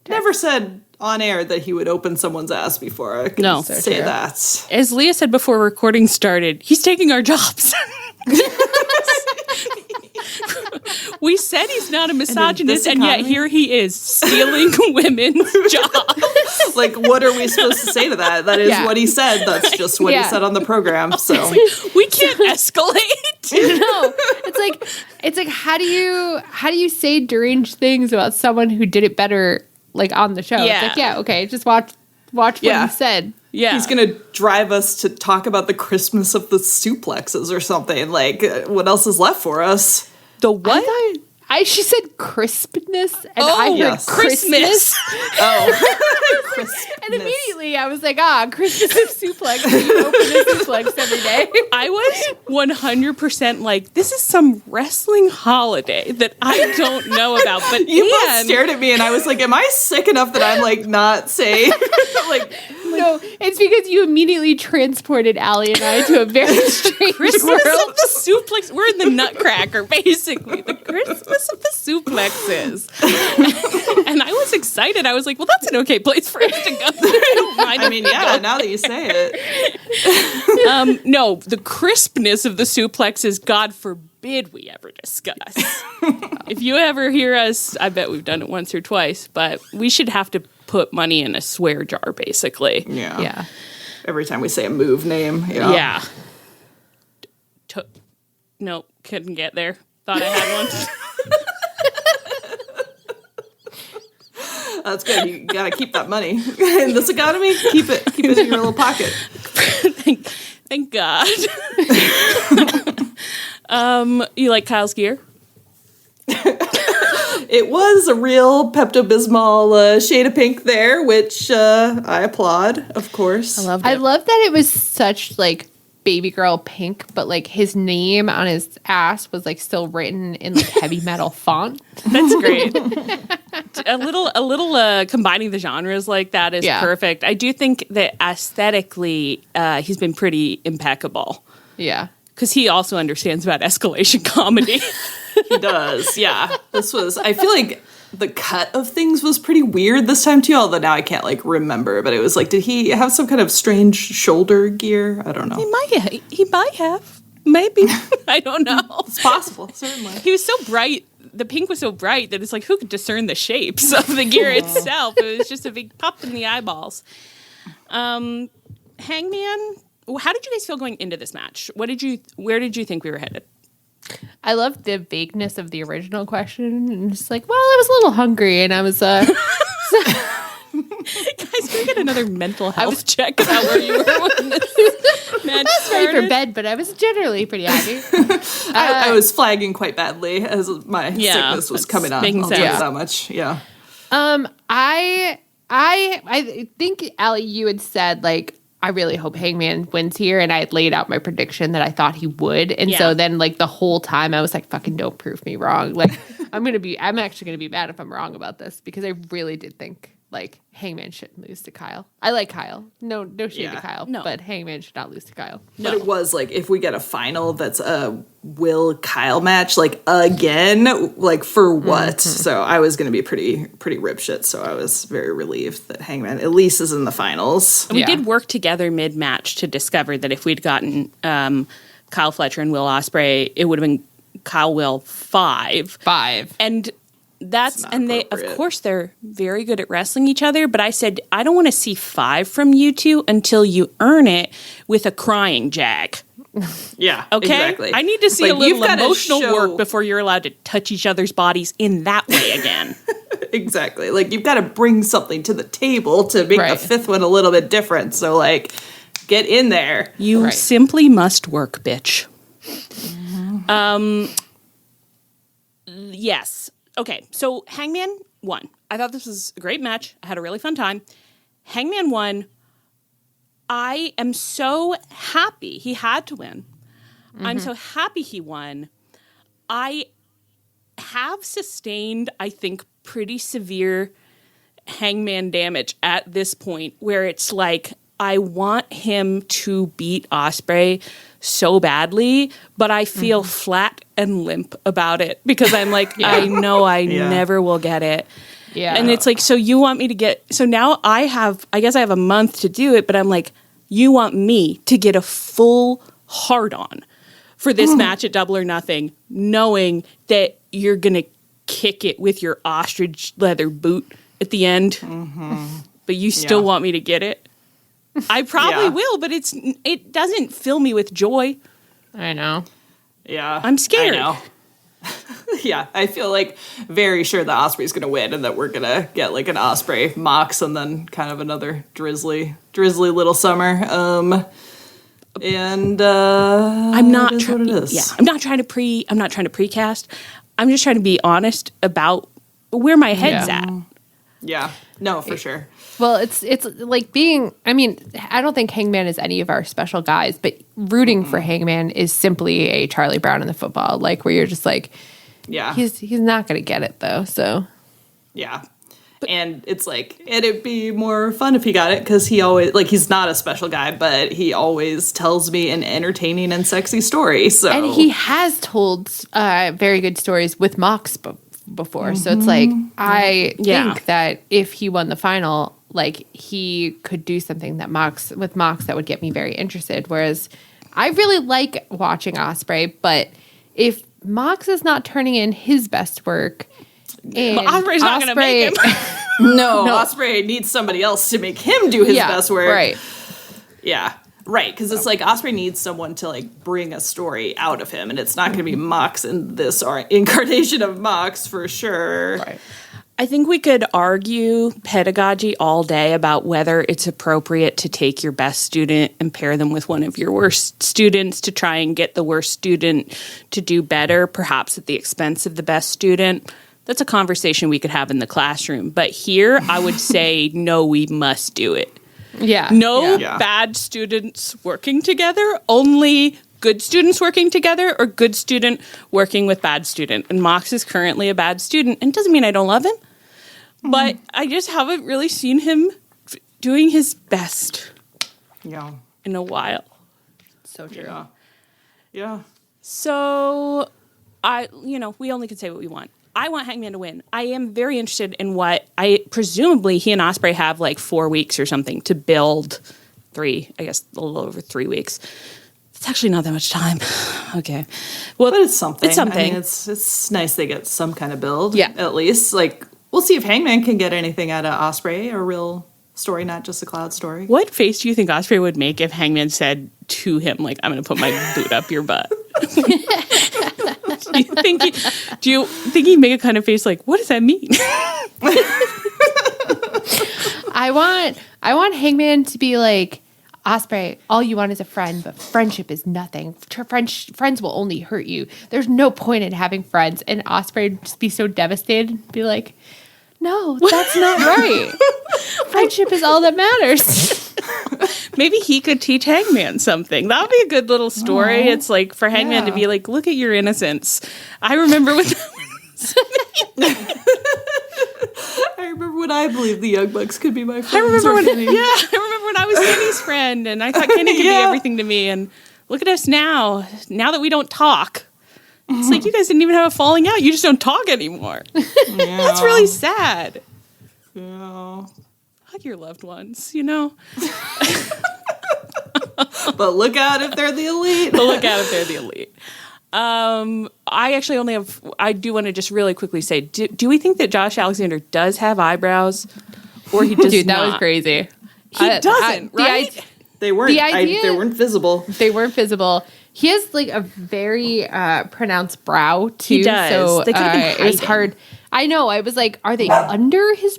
never said on air that he would open someone's ass before. I can say that. As Leah said before recording started, he's taking our jobs. We said he's not a misogynist, and yet here he is stealing women's jobs. Like, what are we supposed to say to that? That is what he said. That's just what he said on the program. So we can't escalate. No, it's like how do you say deranged things about someone who did it better, like on the show? Yeah. It's like, okay, just watch what he said. Yeah. He's going to drive us to talk about the Christmas of the suplexes or something. Like, what else is left for us? The what? She said crispness, and I heard Christmas. Christmas. And immediately I was like, Christmas of suplex. You open a suplex every day. I was 100% like, this is some wrestling holiday that I don't know about. But you both stared at me, and I was like, am I sick enough that I'm like not saying? No, it's because you immediately transported Allie and I to a very strange Christmas world. of the suplex. We're in the Nutcracker, basically. The Christmas of the suplexes. And I was excited. I was like, well, that's an okay place for us to go. I don't mind. I mean, now that you say it. No, the crispness of the suplexes, God forbid we ever discuss. If you ever hear us, I bet we've done it once or twice, but we should have to put money in a swear jar, basically. Yeah. Every time we say a move name. Yeah. Nope, couldn't get there. Thought I had one. That's good. You gotta keep that money in this economy. Keep it in your little pocket. Thank God. You like Kyle's gear? It was a real Pepto-Bismol shade of pink there, which I applaud, of course. I loved it. I love that it was such like baby girl pink, but like his name on his ass was like still written in like heavy metal font. That's great. a little combining the genres like that is perfect. I do think that aesthetically he's been pretty impeccable. Yeah. Because he also understands about escalation comedy. He does, yeah. I feel like the cut of things was pretty weird this time too, although now I can't like remember, but it was like, did he have some kind of strange shoulder gear? I don't know. He might have. Maybe. I don't know. It's possible, certainly. He was so bright. The pink was so bright that it's like, who could discern the shapes of the gear itself? It was just a big pop in the eyeballs. Hangman, how did you guys feel going into this match? Where did you think we were headed? I love the vagueness of the original question, and just like, well, I was a little hungry, and I was Guys, Can we get another mental health check about where you were when this match Ready for started? bed, but I was generally pretty happy. I was flagging quite badly as my sickness was coming on. making I'll tell you sense. that much. Yeah. I think Allie, you had said like I really hope Hangman wins here, and I had laid out my prediction that I thought he would, and so then like the whole time I was like, "Fucking don't prove me wrong." Like I'm actually gonna be mad if I'm wrong about this because I really did think like Hangman shouldn't lose to Kyle. I like Kyle, no shade to Kyle, but Hangman should not lose to Kyle. But it was like if we get a final that's a Will Kyle match, like again, like for what? So I was going to be pretty ripshit. So I was very relieved that Hangman at least is in the finals. We did work together mid-match to discover that if we'd gotten Kyle Fletcher and Will Ospreay, it would have been Kyle Will 5. And that's and they of course they're very good at wrestling each other, but I said I don't want to see 5 from you two until you earn it with a crying Jag. Yeah. Okay. Exactly. I need to see Like, a little you've gotta emotional show- work before you're allowed to touch each other's bodies in that way again. Exactly. Like you've got to bring something to the table to make the fifth one a little bit different. So like, get in there. You simply must work, bitch. Yes. Okay, so Hangman won. I thought this was a great match. I had a really fun time. Hangman won. I am so happy he had to win. I'm so happy he won. I have sustained, I think, pretty severe Hangman damage at this point where it's like I want him to beat Ospreay so badly, but I feel flat and limp about it because I'm like, I know I never will get it. Yeah. And it's like, so you want me to get, so now I guess I have a month to do it, but I'm like, you want me to get a full hard on for this match at Double or Nothing, knowing that you're going to kick it with your ostrich leather boot at the end, but you still want me to get it. I probably will, but it doesn't fill me with joy. I know. Yeah. I'm scared. I know. Yeah, I feel like very sure that Osprey's going to win and that we're going to get like an Osprey Mox and then kind of another drizzly little summer. And I'm not what it is. Yeah, I'm not trying to precast. I'm just trying to be honest about where my head's at. Yeah. No, for sure. Well, it's like being, I mean, I don't think Hangman is any of our special guys, but rooting for Hangman is simply a Charlie Brown in the football, like where you're just like, he's not going to get it though. So yeah. And it's like, it'd be more fun if he got it because he always, like, he's not a special guy, but he always tells me an entertaining and sexy story. So, and he has told very good stories with Mox before. So it's like, I think that if he won the final, like he could do something that with Mox that would get me very interested. Whereas I really like watching Ospreay, but if Mox is not turning in his best work, and Ospreay's not going to make him. No, Ospreay needs somebody else to make him do his best work. Right. Yeah. Right. Because it's like Ospreay needs someone to like bring a story out of him, and it's not going to be Mox in this or incarnation of Mox for sure. Right. I think we could argue pedagogy all day about whether it's appropriate to take your best student and pair them with one of your worst students to try and get the worst student to do better, perhaps at the expense of the best student. That's a conversation we could have in the classroom. But here, I would say, no, we must do it. Yeah. No bad students working together, only good students working together or good student working with bad student. And Mox is currently a bad student. And it doesn't mean I don't love him, but I just haven't really seen him doing his best in a while. So true. Yeah. So, we only can say what we want. I want Hangman to win. I am very interested in presumably he and Ospreay have like 4 weeks or something to build a little over 3 weeks. It's actually not that much time. Okay. Well, but it's something. It's something. I mean, it's nice they get some kind of build. Yeah. At least. Like, we'll see if Hangman can get anything out of Ospreay, a real story, not just a cloud story. What face do you think Ospreay would make if Hangman said to him, like, I'm going to put my boot up your butt? Do you think he'd make a kind of face like, what does that mean? I I want Hangman to be like, Ospreay, all you want is a friend, but friendship is nothing. Friends will only hurt you. There's no point in having friends. And Ospreay would just be so devastated and be like, no, that's not right. Friendship is all that matters. Maybe he could teach Hangman something. That would be a good little story. Aww. It's like for Hangman to be like, look at your innocence. I remember when I remember when I believed the Young Bucks could be my friends. I remember when I was Kenny's friend and I thought Kenny could be everything to me. And look at us now. Now that we don't talk. It's like you guys didn't even have a falling out. You just don't talk anymore. That's really sad. Yeah. Hug your loved ones, you know? But look out if they're the elite. I actually only have, I do want to just really quickly say, do we think that Josh Alexander does have eyebrows? Or he does Dude, that not? was crazy. He doesn't, right? They weren't. They weren't visible. They weren't visible. He has like a very pronounced brow too. He does. So They could have been it was hiding. hard. I know. I was like, are they under his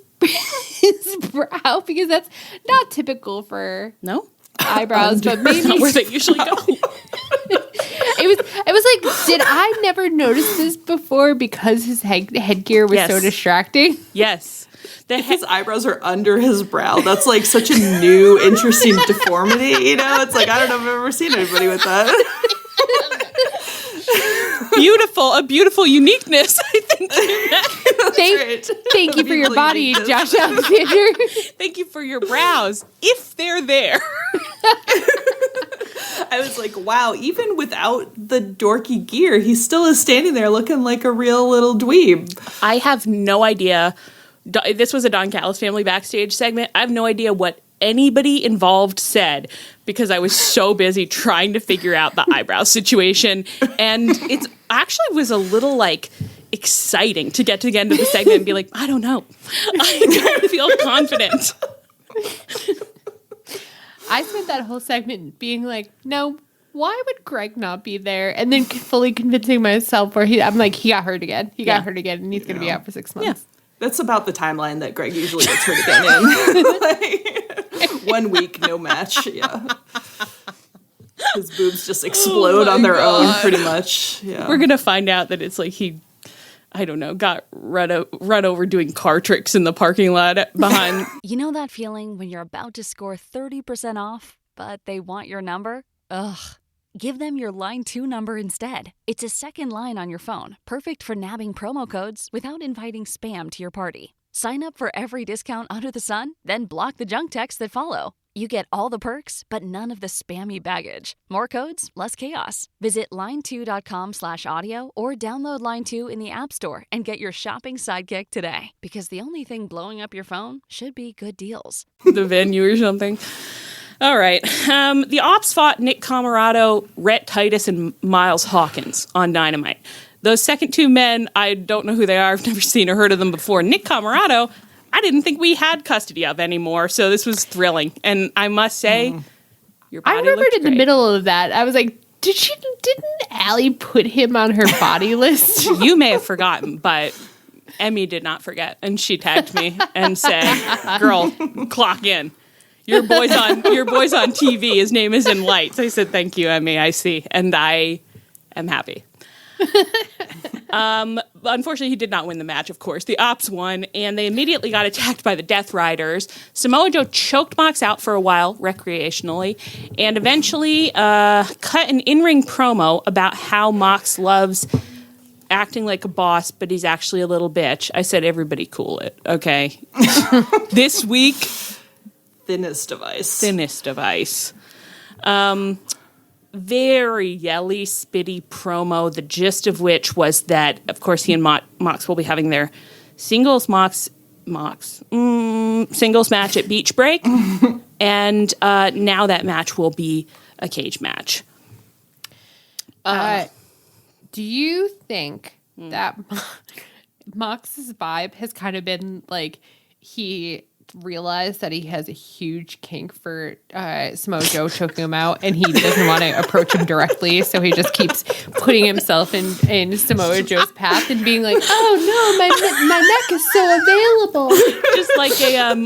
brow? Because that's not typical for No? eyebrows. But maybe That's not where they usually go. It was like, did I never notice this before because his headgear was so distracting? Yes. His eyebrows are under his brow. That's like such a new, interesting deformity. You know, it's like I don't know if I've ever seen anybody with that. A beautiful uniqueness. I think. Thank you for your body, uniqueness. Josh Alexander. Thank you for your brows, if they're there. I was like, wow, even without the dorky gear, he still is standing there looking like a real little dweeb. I have no idea. This was a Don Callis family backstage segment. I have no idea what anybody involved said because I was so busy trying to figure out the eyebrow situation. And it actually was a little like exciting to get to the end of the segment and be like, I don't know. I don't feel confident. I spent that whole segment being like, no, why would Greg not be there? And then fully convincing myself I'm like, he got hurt again. He got hurt again and he's going to be out for 6 months. Yeah. That's about the timeline that Greg usually gets hurt again in. Like, 1 week, no match. Yeah. His boobs just explode on their own, pretty much. Yeah. We're going to find out that it's like he, I don't know, got run over doing car tricks in the parking lot behind. You know that feeling when you're about to score 30% off, but they want your number? Ugh. Give them your Line 2 number instead. It's a second line on your phone, perfect for nabbing promo codes without inviting spam to your party. Sign up for every discount under the sun, then block the junk texts that follow. You get all the perks, but none of the spammy baggage. More codes, less chaos. Visit line2.com/audio or download Line 2 in the App Store and get your shopping sidekick today. Because the only thing blowing up your phone should be good deals. the venue or something. All right. The Opps fought Nick Camarado, Rhett Titus, and Miles Hawkins on Dynamite. Those second two men, I don't know who they are. I've never seen or heard of them before. Nick Camarado, I didn't think we had custody of anymore, so this was thrilling. And I must say, your body I remembered looked in the great. middle of that, I was like, didn't Allie put him on her body list? You may have forgotten, but Emmy did not forget. And she tagged me and said, girl, clock in. Your boy's on TV. His name is in lights. I said, thank you, Emmy. I see. And I am happy. Unfortunately, he did not win the match, of course. The Opps won, and they immediately got attacked by the Deathriders. Samoa Joe choked Mox out for a while, recreationally, and eventually cut an in-ring promo about how Mox loves acting like a boss, but he's actually a little bitch. I said, everybody cool it, okay? This week... Thinnest of ice. Very yelly, spitty promo, the gist of which was that, of course, he and Mox will be having their singles match at Beach Break, and now that match will be a cage match. Do you think that Mox's vibe has kind of been like he realized that he has a huge kink for Samoa Joe choking him out, and he doesn't want to approach him directly, so he just keeps putting himself in Samoa Joe's path and being like, "Oh no, my neck is so available," just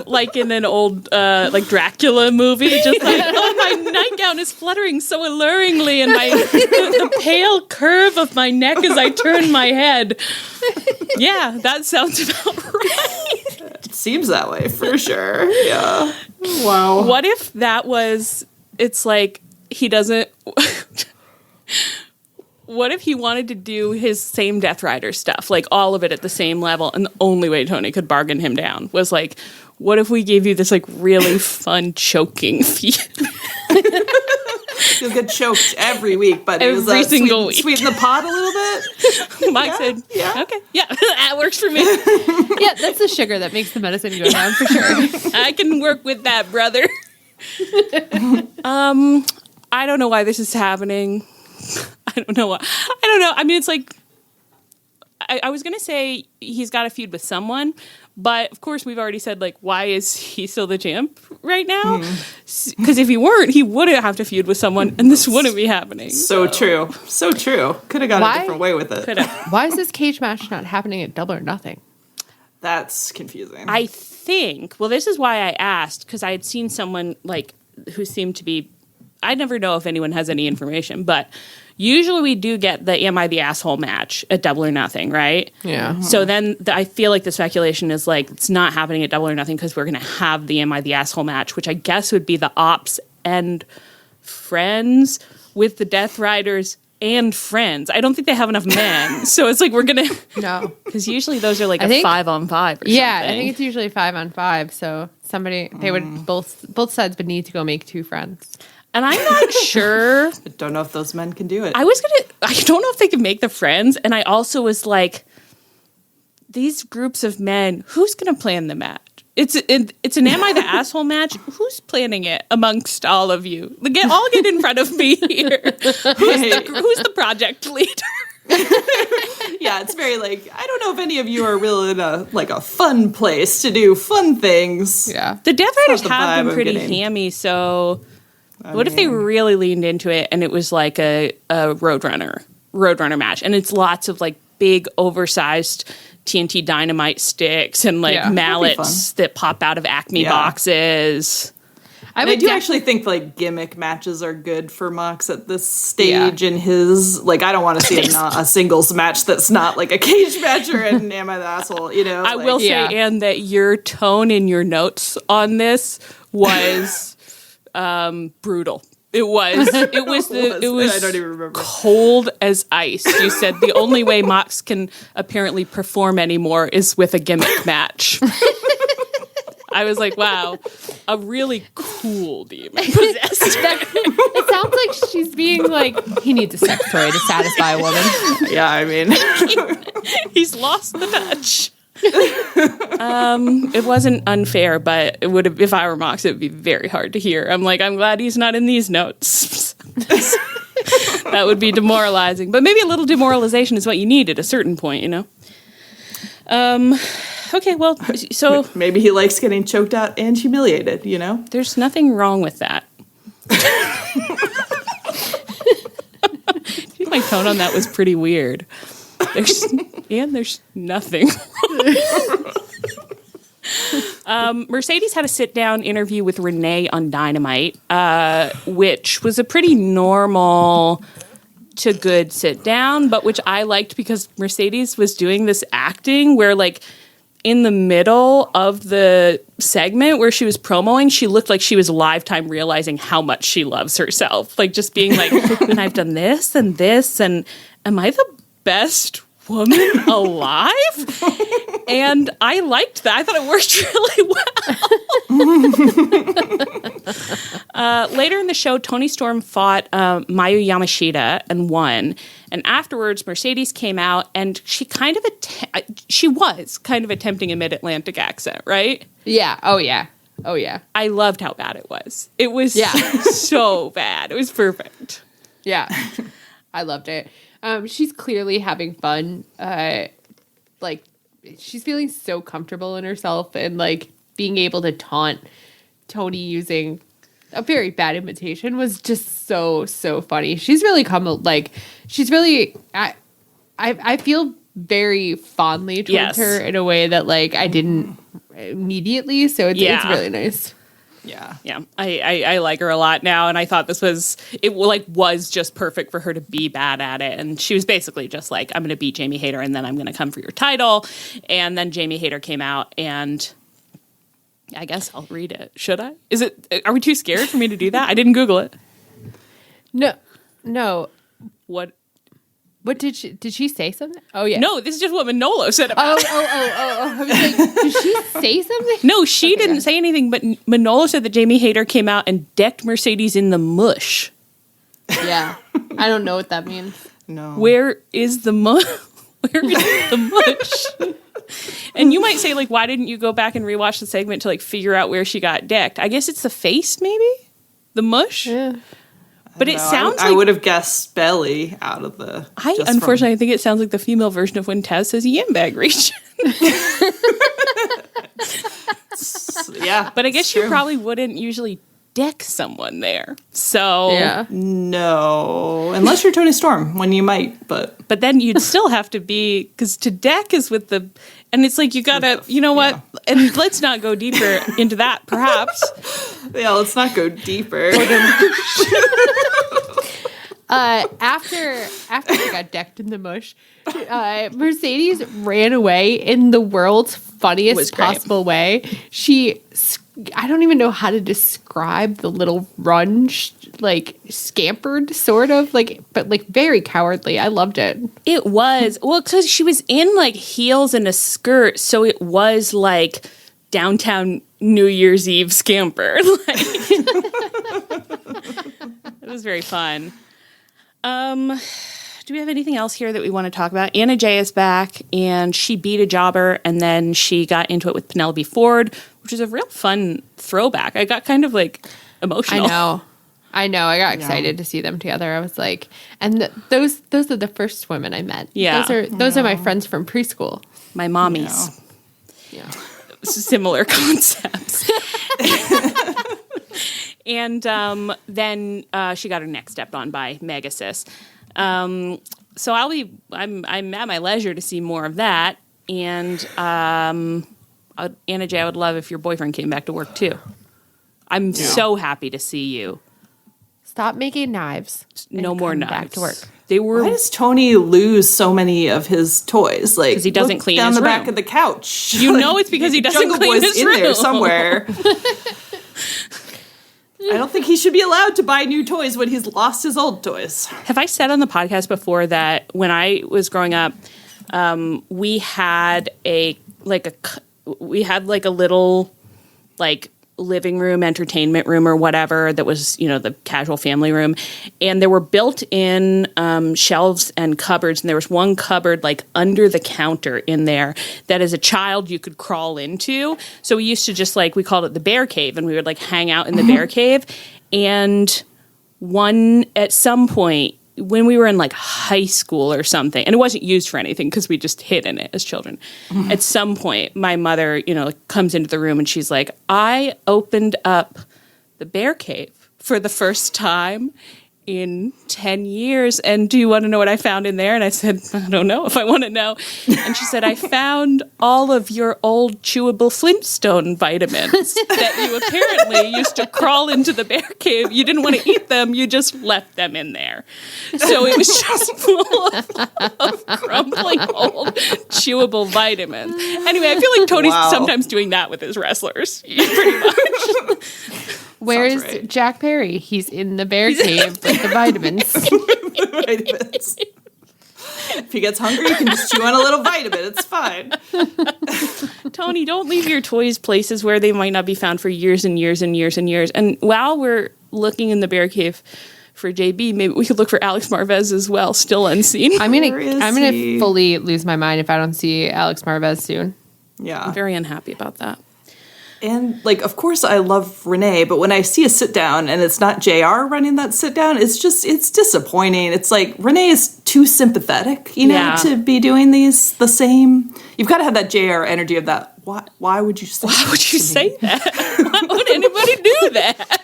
like in an old like Dracula movie, just like, "Oh, my nightgown is fluttering so alluringly, and the pale curve of my neck as I turn my head." Yeah, that sounds about right. It seems that way for sure. Yeah. Wow. What if that was, it's like, he doesn't, what if he wanted to do his same Deathrider stuff, like all of it at the same level, and the only way Tony could bargain him down was like, what if we gave you this like really fun choking feat? You'll get choked every week, but Every it was single week. Sweeten the pot a little bit. Mike said, okay, yeah, that works for me. Yeah, that's the sugar that makes the medicine go down for sure. I can work with that, brother. I don't know why this is happening. I don't know why. I don't know. I mean, it's like, I was going to say he's got a feud with someone, but of course we've already said, like, why is he still the champ right now? Because if he weren't, he wouldn't have to feud with someone, and this wouldn't be happening. So true. So true. Could have gone a different way with it. Could have. Why is this cage match not happening at Double or Nothing? That's confusing. I think, well, this is why I asked, because I had seen someone, like, who seemed to be, I never know if anyone has any information, but usually we do get the Am I the Asshole match at Double or Nothing, right? Yeah. So then I feel like the speculation is like, it's not happening at Double or Nothing because we're going to have the Am I the Asshole match, which I guess would be the Opps and Friends with the Deathriders and Friends. I don't think they have enough men. So it's like, we're going to... No. Because usually those are like a 5-on-5 or something. Yeah, I think it's usually 5-on-5. So they would both sides would need to go make 2 friends. And I'm not sure. I don't know if those men can do it. I don't know if they can make the Friends. And I also was like, these groups of men, who's going to plan the match? It's an Am I the Asshole match? Who's planning it amongst all of you? All get in front of me here. Who's the project leader? Yeah, it's very like, I don't know if any of you are really in a fun place to do fun things. Yeah. The Deathriders the have vibe been I'm pretty getting. hammy, so what if they really leaned into it and it was like a Roadrunner match, and it's lots of like big oversized TNT Dynamite sticks and like mallets that pop out of Acme boxes. I do actually think like gimmick matches are good for Mox at this stage in his, like, I don't want to see a singles match that's not like a cage match or an Am I the Asshole, you know? I will say, Anne, that your tone in your notes on this was brutal. It was I don't even remember. Cold as ice. You said the only way Mox can apparently perform anymore is with a gimmick match. I was like, wow, a really cool demon possessed. It sounds like she's being like, he needs a sex toy to satisfy a woman. Yeah, I mean, he's lost the touch. It wasn't unfair, but it would have, if I were Mox, it would be very hard to hear. I'm like, I'm glad he's not in these notes. That would be demoralizing. But maybe a little demoralization is what you need at a certain point, you know? Okay, well, so... Maybe he likes getting choked out and humiliated, you know? There's nothing wrong with that. My tone on that was pretty weird. There's nothing wrong. Mercedes had a sit-down interview with Renee on Dynamite, which was a pretty normal to good sit-down, but which I liked because Mercedes was doing this acting where, like, in the middle of the segment where she was promoing, she looked like she was lifetime realizing how much she loves herself. Like, just being like, and I've done this, and am I the best woman alive? And I liked that. I thought it worked really well. Later in the show, Toni Storm fought Mayu Yamashita and won. And afterwards, Mercedes came out and she was kind of attempting a mid-Atlantic accent, right? Yeah. Oh, yeah. Oh, yeah. I loved how bad it was. It was so bad. It was perfect. Yeah. I loved it. She's clearly having fun. Like, she's feeling so comfortable in herself, and like, being able to taunt Tony using a very bad imitation was just so funny. She's really I feel very fondly towards her in a way that like I didn't immediately, so it's really nice. Yeah. I like her a lot now, and I thought was just perfect for her to be bad at it. And she was basically just like, I'm going to beat Jamie Hayter, and then I'm going to come for your title. And then Jamie Hayter came out, and I guess I'll read it. Should I? Are we too scared for me to do that? I didn't Google it. No. What did she say something? Oh yeah. No, this is just what Manolo said about it. I was like, did she say something? No, she didn't say anything, but Manolo said that Jamie Hayter came out and decked Mercedes in the mush. Yeah. I don't know what that means. No. Where is the mush? Where is the mush? And you might say, like, why didn't you go back and rewatch the segment to like figure out where she got decked? I guess it's the face, maybe? The mush? Yeah. But it sounds like... I would have guessed belly out of the... Unfortunately, I think it sounds like the female version of when Taz says yam bag region. Yeah. But I guess you probably wouldn't usually deck someone there. So... Yeah. No. Unless you're Tony Storm, when you might, but... But then you'd still have to be... Because to deck is with the... And it's like, you gotta... You know what? Yeah. And let's not go deeper into that, perhaps. Yeah, let's not go deeper. After they got decked in the mush, Mercedes ran away in the world's funniest possible way. I don't even know how to describe the little run, scampered, sort of, but very cowardly. I loved it. It was. Well, because she was in, heels and a skirt, so it was, downtown New Year's Eve scamper. It was very fun. Do we have anything else here that we want to talk about? Anna Jay is back, and she beat a jobber, and then she got into it with Penelope Ford, which is a real fun throwback. I got kind of emotional. I know. I got excited to see them together. I was like, and those are the first women I met. Yeah, those are my friends from preschool. My mommies. Yeah. Similar concepts. And then she got her neck stepped on by Megasis. So I'm at my leisure to see more of that. And Anna Jay, I would love if your boyfriend came back to work too. I'm so happy to see you. Stop making knives. No more knives. Back to work. Why does Tony lose so many of his toys? Because he doesn't clean down his the room. back of the couch. You know it's because he doesn't Jungle clean Boy's his in room. there somewhere. I don't think he should be allowed to buy new toys when he's lost his old toys. Have I said on the podcast before that when I was growing up, we had a little living room, entertainment room or whatever that was, the casual family room. And there were built-in shelves and cupboards. And there was one cupboard under the counter in there that as a child you could crawl into. So we used to just we called it the bear cave, and we would hang out in the bear cave. And at some point, when we were in high school or something, and it wasn't used for anything because we just hid in it as children. Mm-hmm. At some point, my mother, comes into the room and she's like, I opened up the bear cave for the first time in 10 years. And do you want to know what I found in there? And I said, I don't know if I want to know. And she said, I found all of your old chewable Flintstone vitamins that you apparently used to crawl into the bear cave. You didn't want to eat them. You just left them in there. So it was just full of crumbling old chewable vitamins. Anyway, I feel like Tony's sometimes doing that with his wrestlers. Pretty much. Where's Jack Perry? He's in the bear cave with the vitamins. If he gets hungry, he can just chew on a little vitamin. It's fine. Tony, don't leave your toys places where they might not be found for years and years and years and years. And while we're looking in the bear cave for JB, maybe we could look for Alex Marvez as well, still unseen. I'm gonna fully lose my mind if I don't see Alex Marvez soon. Yeah. I'm very unhappy about that. And, like, of course I love Renee, but when I see a sit down and it's not JR running that sit down, it's disappointing. It's like Renee is too sympathetic, to be doing the same. You've got to have that JR energy of that. Why would you say that? Why would you say that? Why would anybody do that?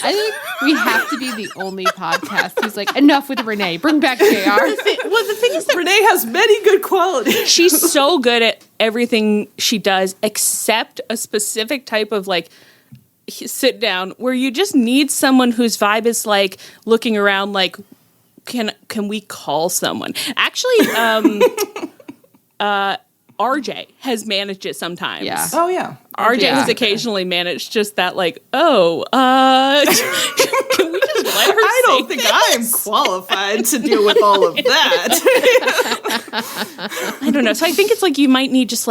I think we have to be the only podcast who's like, enough with Renee. Bring back JR. Well, the thing is that Renee has many good qualities. she's so good at everything she does, except a specific type of like sit down where you just need someone whose vibe is like looking around like, can we call someone? Actually, RJ has managed it sometimes. Yeah. Oh, yeah. RJ has occasionally managed just that, like, can we just let her I don't say think things? I'm qualified to deal with all of that. I don't know. So I think it's like you might need just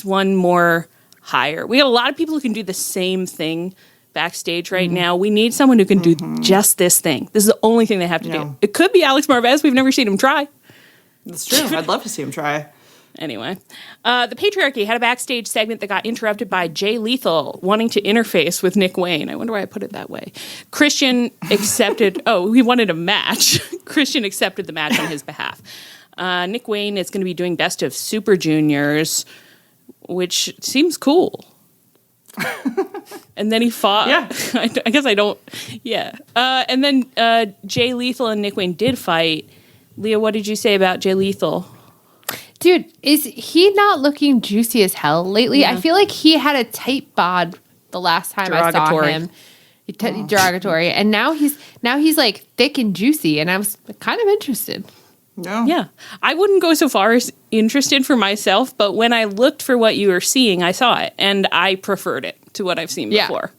one more hire. We got a lot of people who can do the same thing backstage right now. We need someone who can do just this thing. This is the only thing they have to do. It could be Alex Marvez. We've never seen him try. That's true. I'd love to see him try. Anyway, the Patriarchy had a backstage segment that got interrupted by Jay Lethal wanting to interface with Nick Wayne. I wonder why I put it that way. Christian accepted. He wanted a match. Christian accepted the match on his behalf. Nick Wayne is going to be doing Best of Super Juniors, which seems cool. And then he fought. Yeah. I guess I don't. Yeah. And then Jay Lethal and Nick Wayne did fight. Leah, what did you say about Jay Lethal? Dude, is he not looking juicy as hell lately? Yeah. I feel like he had a tight bod the last time I saw him. Derogatory. And now he's like thick and juicy, and I was kind of interested. Yeah. I wouldn't go so far as interested for myself, but when I looked for what you were seeing, I saw it, and I preferred it to what I've seen before.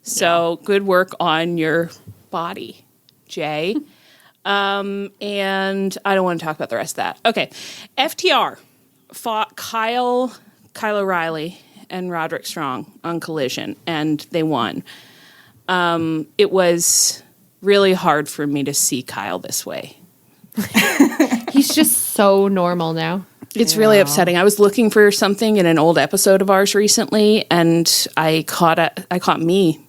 So good work on your body, Jay. And I don't want to talk about the rest of that. Okay. FTR fought Kyle O'Reilly and Roderick Strong on Collision, and they won. It was really hard for me to see Kyle this way. He's just so normal now. It's really upsetting. I was looking for something in an old episode of ours recently, and I caught me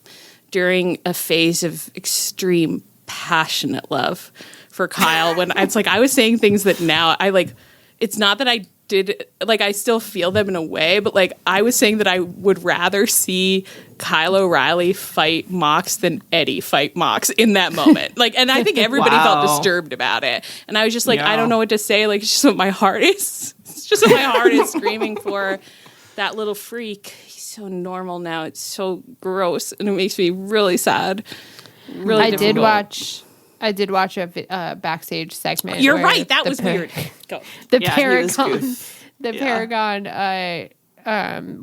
during a phase of extreme passionate love for Kyle when it's like I was saying things that now I like. It's not that I did like I still feel them in a way, but like I was saying that I would rather see Kyle O'Reilly fight Mox than Eddie fight Mox in that moment. Like, and I think everybody felt disturbed about it, and I was just like, I don't know what to say. Like, it's just what my heart is. It's just what my heart is screaming for. That little freak. He's so normal now. It's so gross, and it makes me really sad. Really I did watch a backstage segment. You're right. That was weird. Go. The Paragon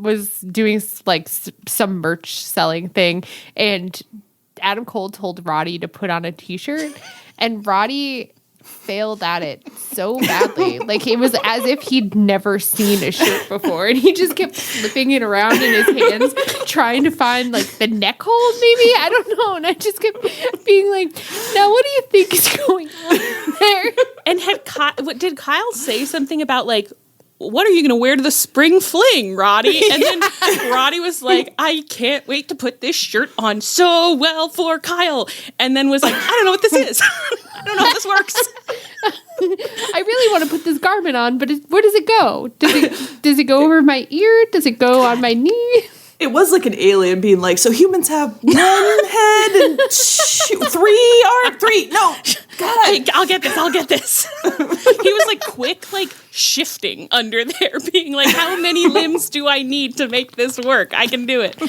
was doing like some merch selling thing, and Adam Cole told Roddy to put on a t-shirt, and Roddy failed at it so badly. Like, it was as if he'd never seen a shirt before, and he just kept flipping it around in his hands trying to find like the neck hole, maybe, I don't know, and I just kept being like, now what do you think is going on there? And did Kyle say something about like, what are you going to wear to the spring fling, Roddy? And then Roddy was like, I can't wait to put this shirt on so well for Kyle. And then was like, I don't know what this is. I don't know how this works. I really want to put this garment on, but where does it go? Does it go over my ear? Does it go on my knee? It was like an alien being like, so humans have one head and three arms. No, God. I'll get this. He was like quick, like shifting under there, being like, how many limbs do I need to make this work? I can do it.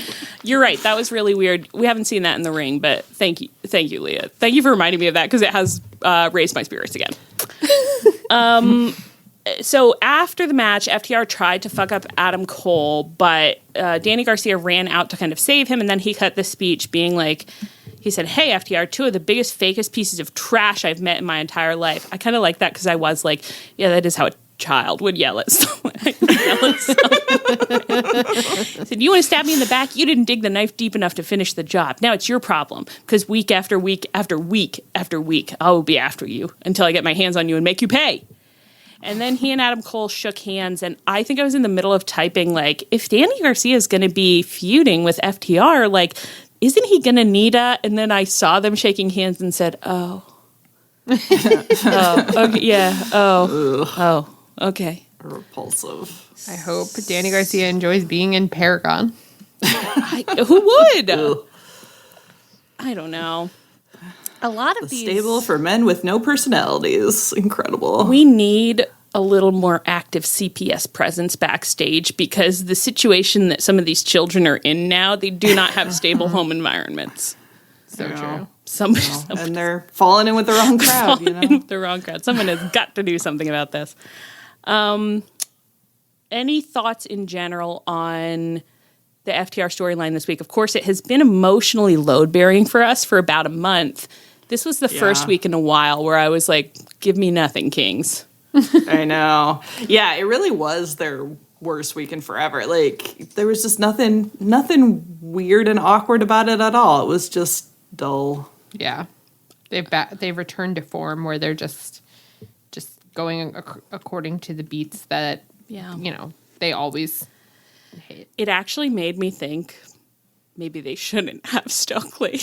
You're right. That was really weird. We haven't seen that in the ring, but thank you, Leah. Thank you for reminding me of that, because it has raised my spirits again. So after the match, FTR tried to fuck up Adam Cole, but Danny Garcia ran out to kind of save him, and then he cut the speech being like, he said, hey, FTR, two of the biggest, fakest pieces of trash I've met in my entire life. I kind of like that, because I was like, yeah, that is how a child would yell at someone. He said, you want to stab me in the back? You didn't dig the knife deep enough to finish the job. Now it's your problem, because week after week after week after week, I will be after you until I get my hands on you and make you pay. And then he and Adam Cole shook hands, and I think I was in the middle of typing, like, if Danny Garcia is going to be feuding with FTR, like, isn't he going to need a? And then I saw them shaking hands and said, oh. Oh, okay, yeah, oh, okay. Repulsive. I hope Danny Garcia enjoys being in Paragon. Who would? I don't know. A lot of The these stable for men with no personalities. Incredible. We need a little more active CPS presence backstage because the situation that some of these children are in now, they do not have stable home environments. So true. And they're falling in with the wrong crowd, you know? The wrong crowd. Someone has got to do something about this. Any thoughts in general on the FTR storyline this week? Of course, it has been emotionally load-bearing for us for about a month. This was the first week in a while where I was like, give me nothing, Kings. I know. Yeah, it really was their worst week in forever. Like, there was just nothing weird and awkward about it at all. It was just dull. Yeah. They've returned to form where they're just going according to the beats that, they always hate. It actually made me think maybe they shouldn't have Stokely.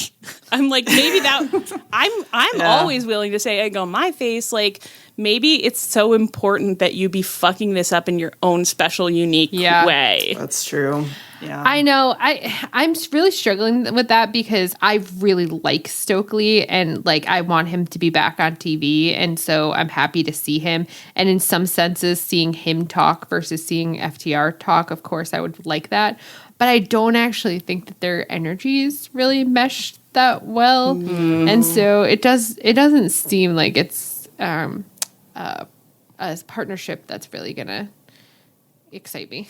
I'm like, maybe that I'm always willing to say egg on my face, like maybe it's so important that you be fucking this up in your own special, unique way. That's true. Yeah. I know. I'm really struggling with that because I really like Stokely and like I want him to be back on TV, and so I'm happy to see him. And in some senses, seeing him talk versus seeing FTR talk, of course, I would like that. But I don't actually think that their energies really mesh that well, and so it doesn't seem like it's a partnership that's really gonna excite me.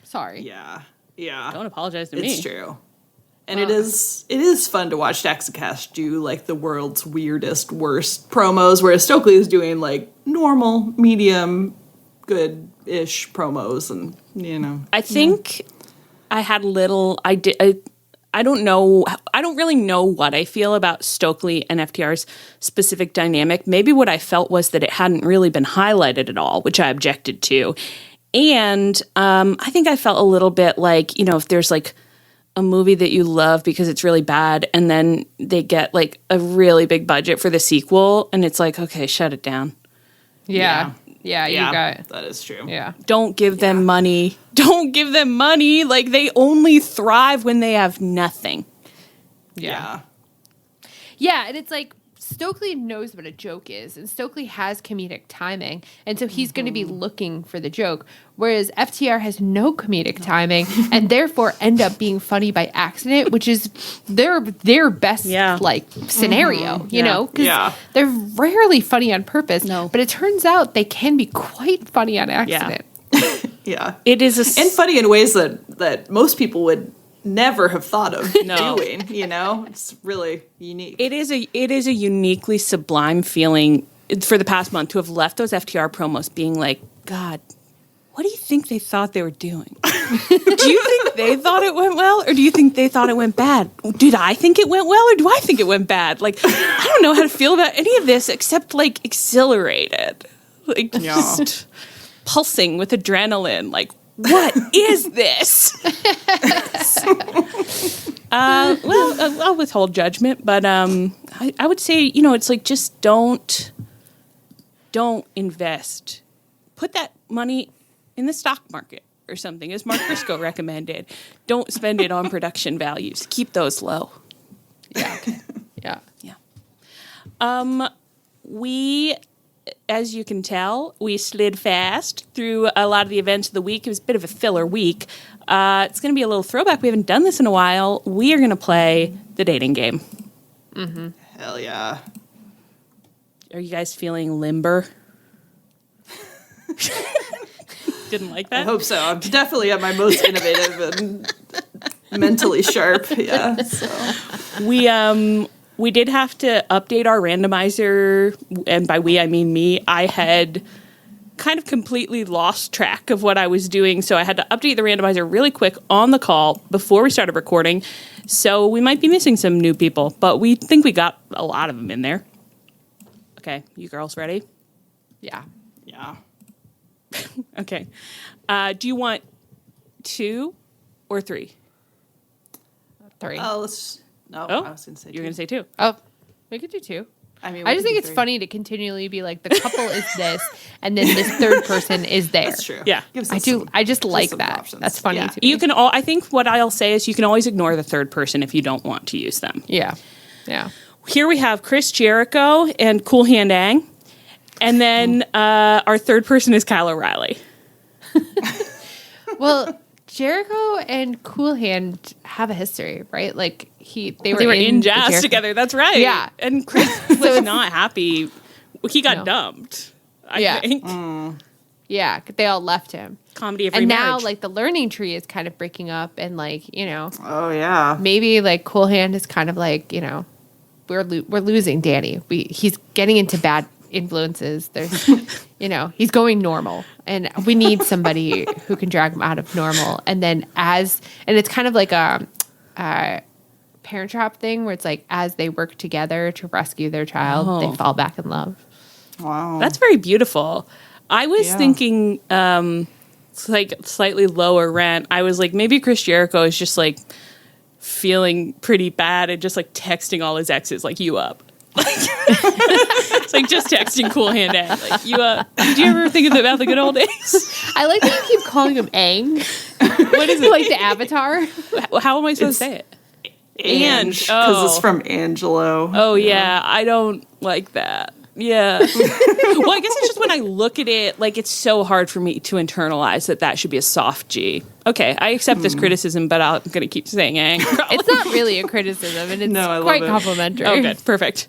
Sorry. Yeah. Don't apologize to me. It's true. And it is fun to watch Daxicast do like the world's weirdest, worst promos, whereas Stokely is doing like normal, medium, good-ish promos, and I think I had I don't know. I don't really know what I feel about Stokely and FTR's specific dynamic. Maybe what I felt was that it hadn't really been highlighted at all, which I objected to. And I think I felt a little bit like, if there's like a movie that you love because it's really bad and then they get like a really big budget for the sequel and it's like, okay, shut it down. Yeah, you got it. That is true. Yeah. Don't give them money. Don't give them money. Like they only thrive when they have nothing. Yeah. Yeah, and it's like Stokely knows what a joke is, and Stokely has comedic timing, and so he's going to be looking for the joke, whereas FTR has no comedic timing, and therefore end up being funny by accident, which is their best scenario, you know, because they're rarely funny on purpose, but it turns out they can be quite funny on accident. Yeah. It is and funny in ways that most people would never have thought of doing, It's really unique. It is a uniquely sublime feeling for the past month to have left those FTR promos being like, God, what do you think they thought they were doing? Do you think they thought it went well, or do you think they thought it went bad? Did I think it went well, or do I think it went bad? Like, I don't know how to feel about any of this except like exhilarated, like just pulsing with adrenaline, like, what is this? I'll withhold judgment, but I would say, it's like just don't invest. Put that money in the stock market or something, as Mark Briscoe recommended. Don't spend it on production values. Keep those low. Yeah. Okay. Yeah. We, as you can tell, we slid fast through a lot of the events of the week. It was a bit of a filler week. It's going to be a little throwback. We haven't done this in a while. We are going to play the dating game. Mm-hmm. Hell yeah. Are you guys feeling limber? Didn't like that? I hope so. I'm definitely at my most innovative and mentally sharp. Yeah. So. We did have to update our randomizer, and by we, I mean me. I had kind of completely lost track of what I was doing, so I had to update the randomizer really quick on the call before we started recording, so we might be missing some new people, but we think we got a lot of them in there. Okay, you girls ready? Yeah. Yeah. Okay. Do you want 2 or 3? 3. Oh, let's. No, Oh, I was going to say. you're going to say 2. Oh, we could do 2. I mean, I just think it's 3. funny to continually be like the couple is this, and then this third person is there. That's true. Yeah. Gives I us do. some- I just like some that. options. That's funny Yeah. to me. You can all. I think what I'll say is you can always ignore the third person if you don't want to use them. Yeah. Yeah. Here we have Chris Jericho and Cool Hand Ang. And then our third person is Kyle O'Reilly. Well, Jericho and Cool Hand have a history, right? Like they were in the jazz Jericho- together. That's right. Yeah. And Chris was not happy. He got No. dumped, I Yeah. think. Yeah, they all left him. Comedy of And remarriage. now, like, the learning tree is kind of breaking up, and Oh, yeah. maybe like Cool Hand is kind of like, we're losing Danny. He's getting into bad influences. There's, he's going normal, and we need somebody who can drag him out of normal. And then and it's kind of like a Parent Trap thing where it's like as they work together to rescue their child, they fall back in love. Wow. That's very beautiful. I was Yeah. thinking like slightly lower rent. I was like, maybe Chris Jericho is just like feeling pretty bad and just like texting all his exes like, you up. It's like just texting Cool Hand Ang, like, you up. Did you ever think about the good old days? I like that you keep calling him Aang. What is it? Like the Avatar. How am I supposed to say it? Ange, because Oh. it's from Angelo. Oh yeah, I don't like that. Yeah. Well, I guess it's just when I look at it, like it's so hard for me to internalize that should be a soft G. Okay, I accept this criticism, but I'm going to keep saying Ang. It's not really a criticism, and it's No, I love quite it. complimentary. Oh, good. Perfect.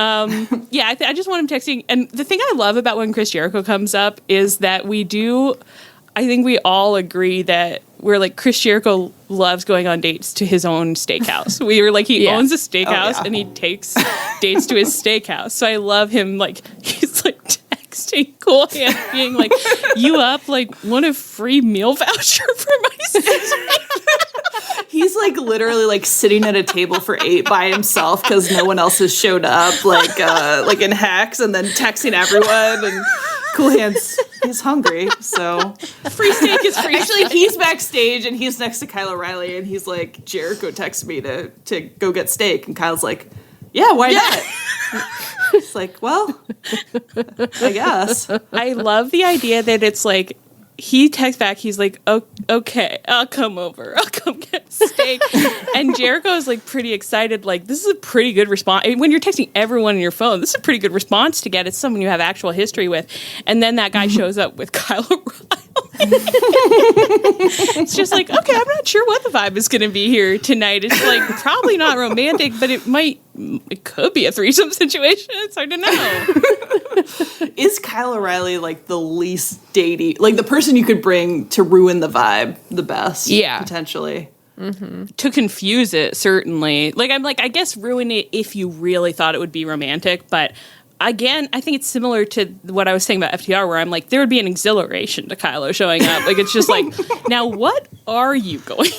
Yeah, I just want him texting. And the thing I love about when Chris Jericho comes up is that I think we all agree that we're like, Chris Jericho loves going on dates to his own steakhouse. We were like, he Yeah. owns a steakhouse yeah. and he takes dates to his steakhouse. So I love him. Like, he's like texting Cool Hand, being like, you up? Like, want a free meal voucher for my steak? He's like literally like sitting at a table for 8 by himself because no one else has showed up, like in Hex, and then texting everyone. And Cool Hand's he's hungry, so Free steak is free. actually he's backstage and he's next to Kyle O'Reilly, and he's like, Jericho texted me to go get steak, and Kyle's like, yeah, why not? It's like, well, I guess. I love the idea that it's like, he texts back, he's like, oh, okay, I'll come over. I'll come get steak. And Jericho is like pretty excited. Like, this is a pretty good response. I mean, when you're texting everyone on your phone, this is a pretty good response to get. It's someone you have actual history with. And then that guy shows up with Kyle O'Reilly. It's just like, okay, I'm not sure what the vibe is going to be here tonight. It's like probably not romantic, but it could be a threesome situation. It's hard to know. Is Kyle O'Reilly like the least datey, like the person you could bring to ruin the vibe the best? Yeah. Potentially. To confuse it, certainly. Like, I'm like, I guess ruin it if you really thought it would be romantic, but again, I think it's similar to what I was saying about FTR, where I'm like, there would be an exhilaration to Kylo showing up. Like, it's just like, now what are you going to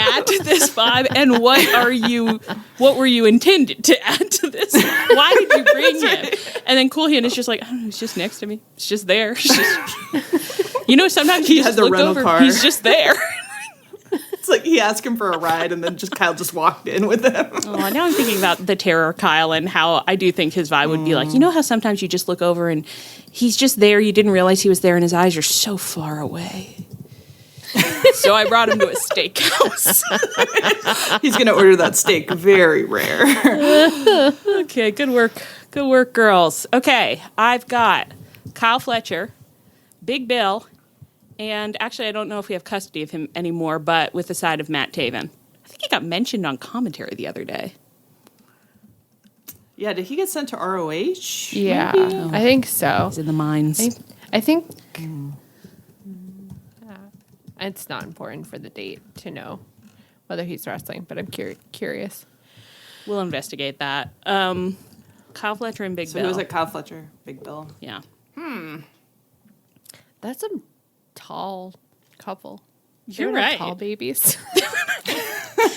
add to this vibe, and what were you intended to add to this? Why did you bring him? And then Cool Hand is just like, I don't know, he's just next to me. It's just there. It's just, sometimes He you had just the look rental over, car. he's just there. It's like he asked him for a ride, and then Kyle just walked in with him. Oh, now I'm thinking about the Terror Kyle and how I do think his vibe would be like, how sometimes you just look over and he's just there. You didn't realize he was there and his eyes are so far away. So I brought him to a steakhouse. He's going to order that steak very rare. Okay, good work. Good work, girls. Okay, I've got Kyle Fletcher, Big Bill, and actually I don't know if we have custody of him anymore, but with the side of Matt Taven. I think he got mentioned on commentary the other day. Yeah, did he get sent to ROH? Yeah, maybe? I think so. He's in the mines. I think it's not important for the date to know whether he's wrestling, but I'm curious. We'll investigate that. Kyle Fletcher and Big So Bill. who was it? Kyle Fletcher, Big Bill. Yeah. That's a tall couple. You're They're right. Tall babies.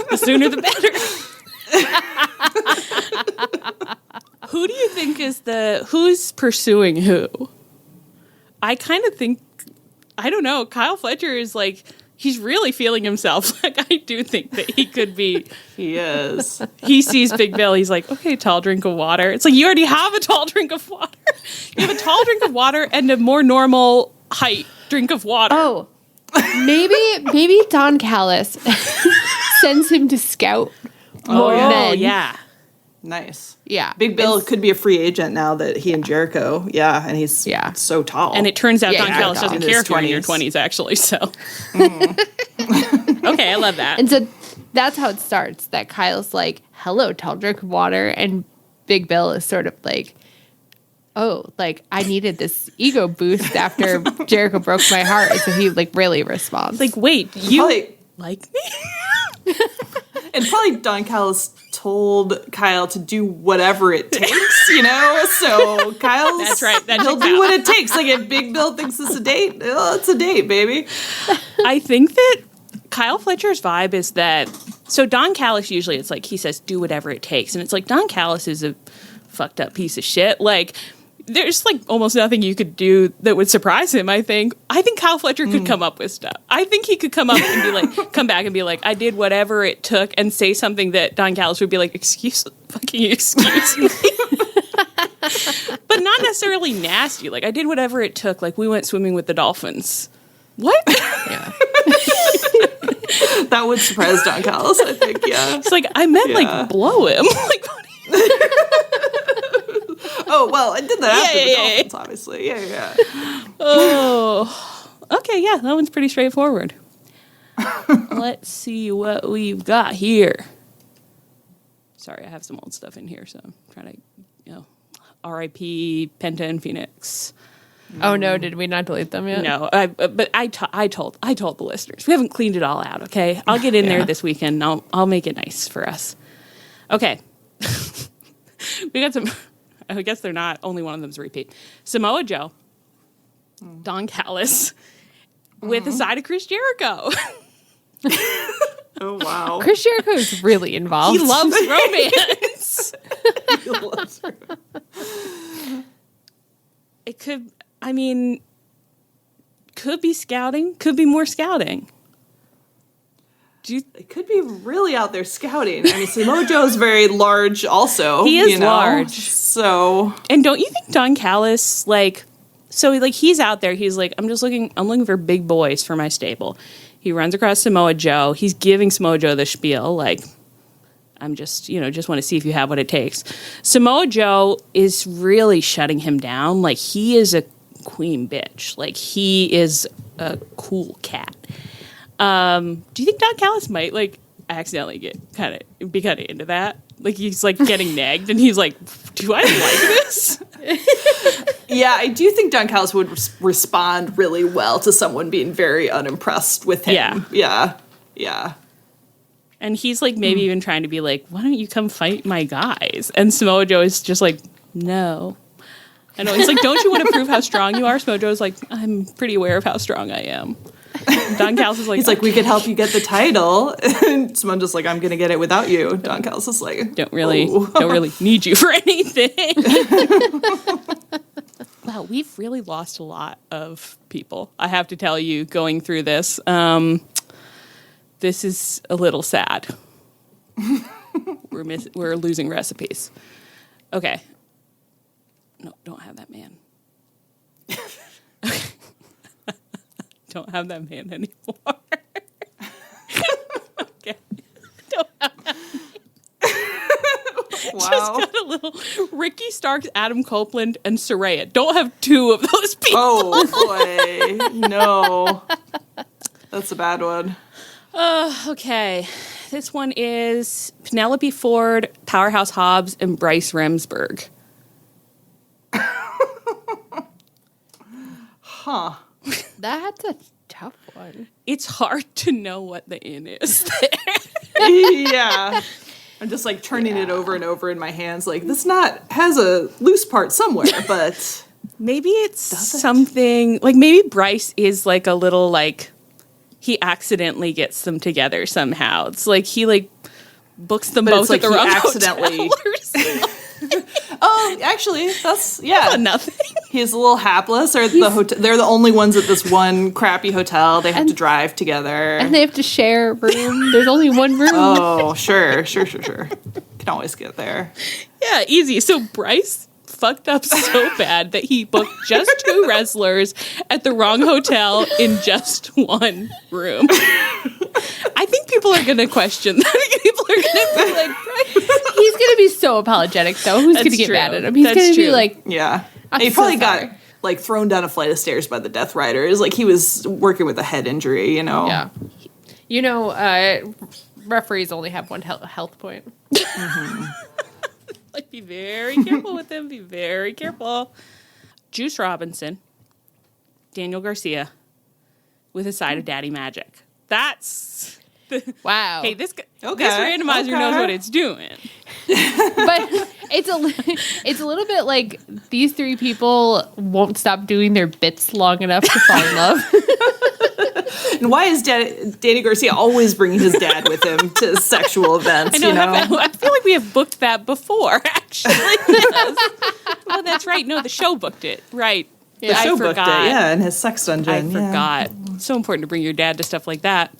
The sooner the better. Who do you think is who's pursuing who? I kind of think, I don't know, Kyle Fletcher is like, he's really feeling himself. Like, I do think that he could be. He is. He sees Big Bill. He's like, okay, tall drink of water. It's like, you already have a tall drink of water. You have a tall drink of water and a more normal height drink of water. Oh, maybe Don Callis sends him to scout more men. Yeah. Nice. Yeah. Big Bill could be a free agent now that he and Jericho. Yeah, and he's so tall. And it turns out Yeah, Don he's Callis tall. doesn't In care his if you're in your 20s. 20s, actually. So, okay, I love that. And so that's how it starts. That Kyle's like, hello, tall drink of water. And Big Bill is sort of like, oh, like I needed this ego boost after Jericho broke my heart. So he like really responds. Like, wait, you Probably- like me? And probably Don Callis told Kyle to do whatever it takes, you know? So Kyle's... That's right. That he'll checks do out. what it takes. Like, if Big Bill thinks it's a date, oh, it's a date, baby. I think that Kyle Fletcher's vibe is that, so Don Callis usually, it's like, he says, do whatever it takes. And it's like, Don Callis is a fucked up piece of shit. Like, there's like almost nothing you could do that would surprise him, I think. I think Kyle Fletcher could come up with stuff. I think he could come up and be like, come back and be like, I did whatever it took, and say something that Don Callis would be like, excuse me. But not necessarily nasty. Like, I did whatever it took. Like, we went swimming with the dolphins. What? yeah. That would surprise Don Callis, I think, yeah. It's like, I meant like blow him. Like, what do you Oh, well, I did that after the yeah. Dolphins, obviously. Yeah. Oh, okay, yeah, that one's pretty straightforward. Let's see what we've got here. Sorry, I have some old stuff in here, so I'm trying to, R.I.P. Penta and Phoenix. Oh no, did we not delete them yet? No, but I told the listeners we haven't cleaned it all out. Okay, I'll get in there this weekend. And I'll make it nice for us. Okay, we got some. I guess they're not. Only one of them's a repeat. Samoa Joe, Don Callis, with a side of Chris Jericho. Oh, wow. Chris Jericho is really involved. He loves romance. He loves her. It could. I mean, could be scouting. Could be more scouting. It could be really out there scouting. I mean, Samoa Joe's very large also. He is you know? large. So... And don't you think Don Callis, he's out there, he's like, I'm looking for big boys for my stable. He runs across Samoa Joe. He's giving Samoa Joe the spiel, like, I'm just want to see if you have what it takes. Samoa Joe is really shutting him down. Like, he is a queen bitch. Like, he is a cool cat. Do you think Don Callis might accidentally be kind of into that? Like, he's getting nagged and he's like, do I like this? Yeah, I do think Don Callis would respond really well to someone being very unimpressed with him. Yeah. And he's maybe even trying to be like, why don't you come fight my guys? And Samoa Joe is just like, no. I know. He's like, don't you want to prove how strong you are? Samoa Joe's like, I'm pretty aware of how strong I am. Don Callis is like, he's like, we could help you get the title. And someone just like, I'm going to get it without you. Don Callis is like, don't really need you for anything. Wow, we've really lost a lot of people. I have to tell you, going through this, this is a little sad. We're losing recipes. Okay. No, don't have that man. Don't have that man anymore. Okay. Don't have that man. wow. Just got a little Ricky Starks, Adam Copeland, and Saraya. Don't have two of those people. Oh, boy. No. That's a bad one. Okay. This one is Penelope Ford, Powerhouse Hobbs, and Bryce Remsburg. Huh. That's a tough one. It's hard to know what the in is there. Yeah. I'm just turning it over and over in my hands. Like, this knot has a loose part somewhere, but Maybe it's something maybe Bryce is a little he accidentally gets them together somehow. It's he books them both at the wrong accidentally. hotel or something. Oh, actually, that's nothing. He's a little hapless, or the hotel. They're the only ones at this one crappy hotel. They have to drive together, and they have to share a room. There's only one room. Oh, sure. Can always get there. Yeah, easy. So Bryce fucked up so bad that he booked just 2 wrestlers at the wrong hotel in just one room. I think people are going to question that. People are going to be like, Bryce. He's going to be so apologetic, though. Who's going to get mad at him? He's going to be like, yeah. I'm he so probably sorry. got like thrown down a flight of stairs by the Deathriders. Like he was working with a head injury, you know. Yeah. You know, referees only have one health point. Mm-hmm. Like, be very careful with him. Be very careful. Juice Robinson, Daniel Garcia, with a side of Daddy Magic. That's Wow. Hey, this Okay. this randomizer knows what it's doing. But it's a little bit like these 3 people won't stop doing their bits long enough to fall in love. And why is Danny Garcia always bringing his dad with him to sexual events? I know. I feel like we have booked that before, actually. Oh, that's right. No, the show booked it. Right. The show booked it, in his sex dungeon. I forgot. It's so important to bring your dad to stuff like that.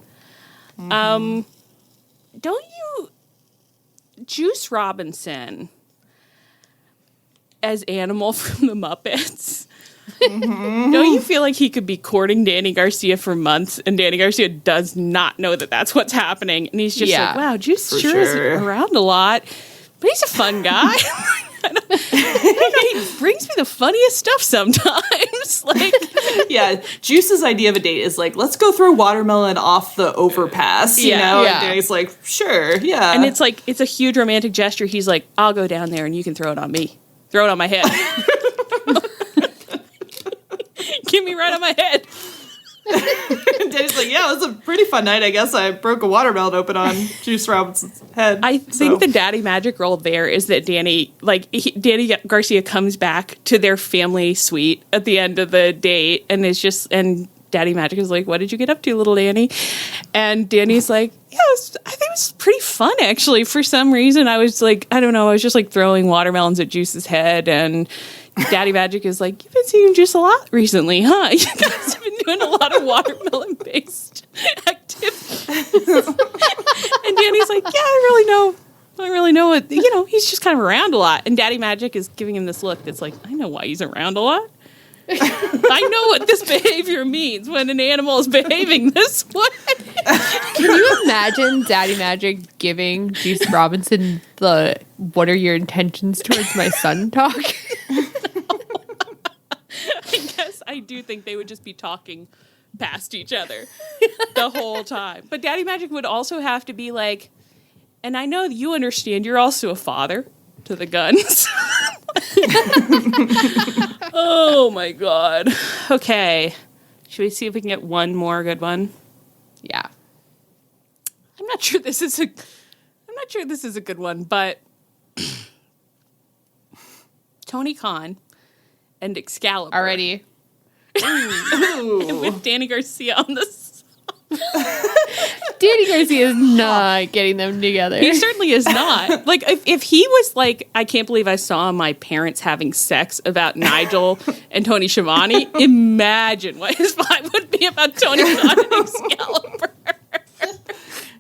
Don't you... Juice Robinson as Animal from the Muppets... Don't you feel like he could be courting Danny Garcia for months, and Danny Garcia does not know that that's what's happening, and he's just like, "Wow, Juice sure is around a lot, but he's a fun guy." He brings me the funniest stuff sometimes. Like, yeah, Juice's idea of a date is like, let's go throw watermelon off the overpass. You know, and Danny's like, sure, yeah, and it's like it's a huge romantic gesture. He's like, "I'll go down there, and you can throw it on me. Throw it on my head." Give me right on my head. Danny's like, yeah, it was a pretty fun night. I guess I broke a watermelon open on Juice Robinson's head. I think the daddy magic role there is that Danny Garcia comes back to their family suite at the end of the date and Daddy Magic is like, what did you get up to, little Danny? And Danny's like, yeah, I think it was pretty fun, actually. For some reason, I was like, I don't know, I was just like throwing watermelons at Juice's head. And Daddy Magic is like, you've been seeing Juice a lot recently, huh? You guys have been doing a lot of watermelon-based activities. And Danny's like, yeah, I don't really know what, he's just kind of around a lot. And Daddy Magic is giving him this look that's like, I know why he's around a lot. I know what this behavior means when an animal is behaving this way. Can you imagine Daddy Magic giving Juice Robinson the "what are your intentions towards my son" talk? I guess I do think they would just be talking past each other the whole time. But Daddy Magic would also have to be like, and I know you understand you're also a father to the guns. Oh my god. Okay. Should we see if we can get one more good one? Yeah. I'm not sure this is a good one, but Tony Khan and Excalibur. Already. With Danny Garcia on this. Danny Garcia is not getting them together. He certainly is not. Like, if he was like, I can't believe I saw my parents having sex about Nigel and Tony Schiavone, imagine what his vibe would be about Tony Khan and Excalibur.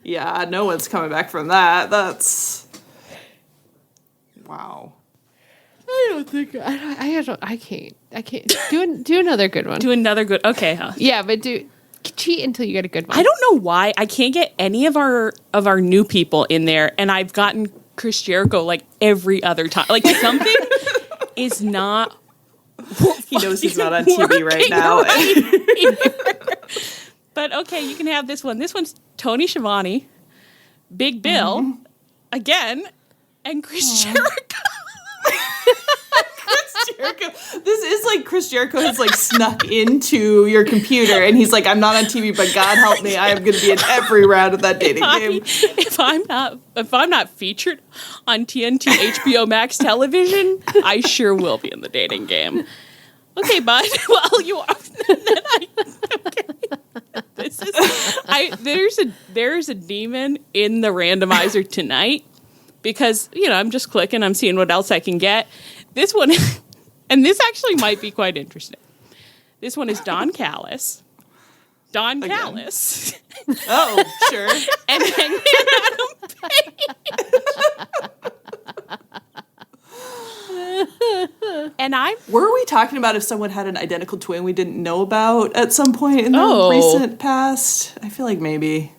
Yeah, no one's coming back from that. That's... Wow. I can't. Do another good one. Do another good, okay, huh? Yeah, but cheat until you get a good one. I don't know why I can't get any of our new people in there, and I've gotten Chris Jericho like every other time. Like something is not. He knows he's not on TV right now. But okay, you can have this one. This one's Tony Schiavone, Big Bill, again, and Chris Jericho. Jericho. This is like Chris Jericho has like snuck into your computer and he's like, I'm not on TV, but God help me, I am going to be in every round of that dating game. If I'm not featured on TNT HBO Max television, I sure will be in the dating game. Okay, bud. Well, you are. Okay. There's a demon in the randomizer tonight. because, I'm just clicking, I'm seeing what else I can get. This one, and this actually might be quite interesting. This one is Don Callis. Don Again. Callis. Oh, sure. And Hangman Adam Page. And Were we talking about if someone had an identical twin we didn't know about at some point in the recent past? I feel like maybe.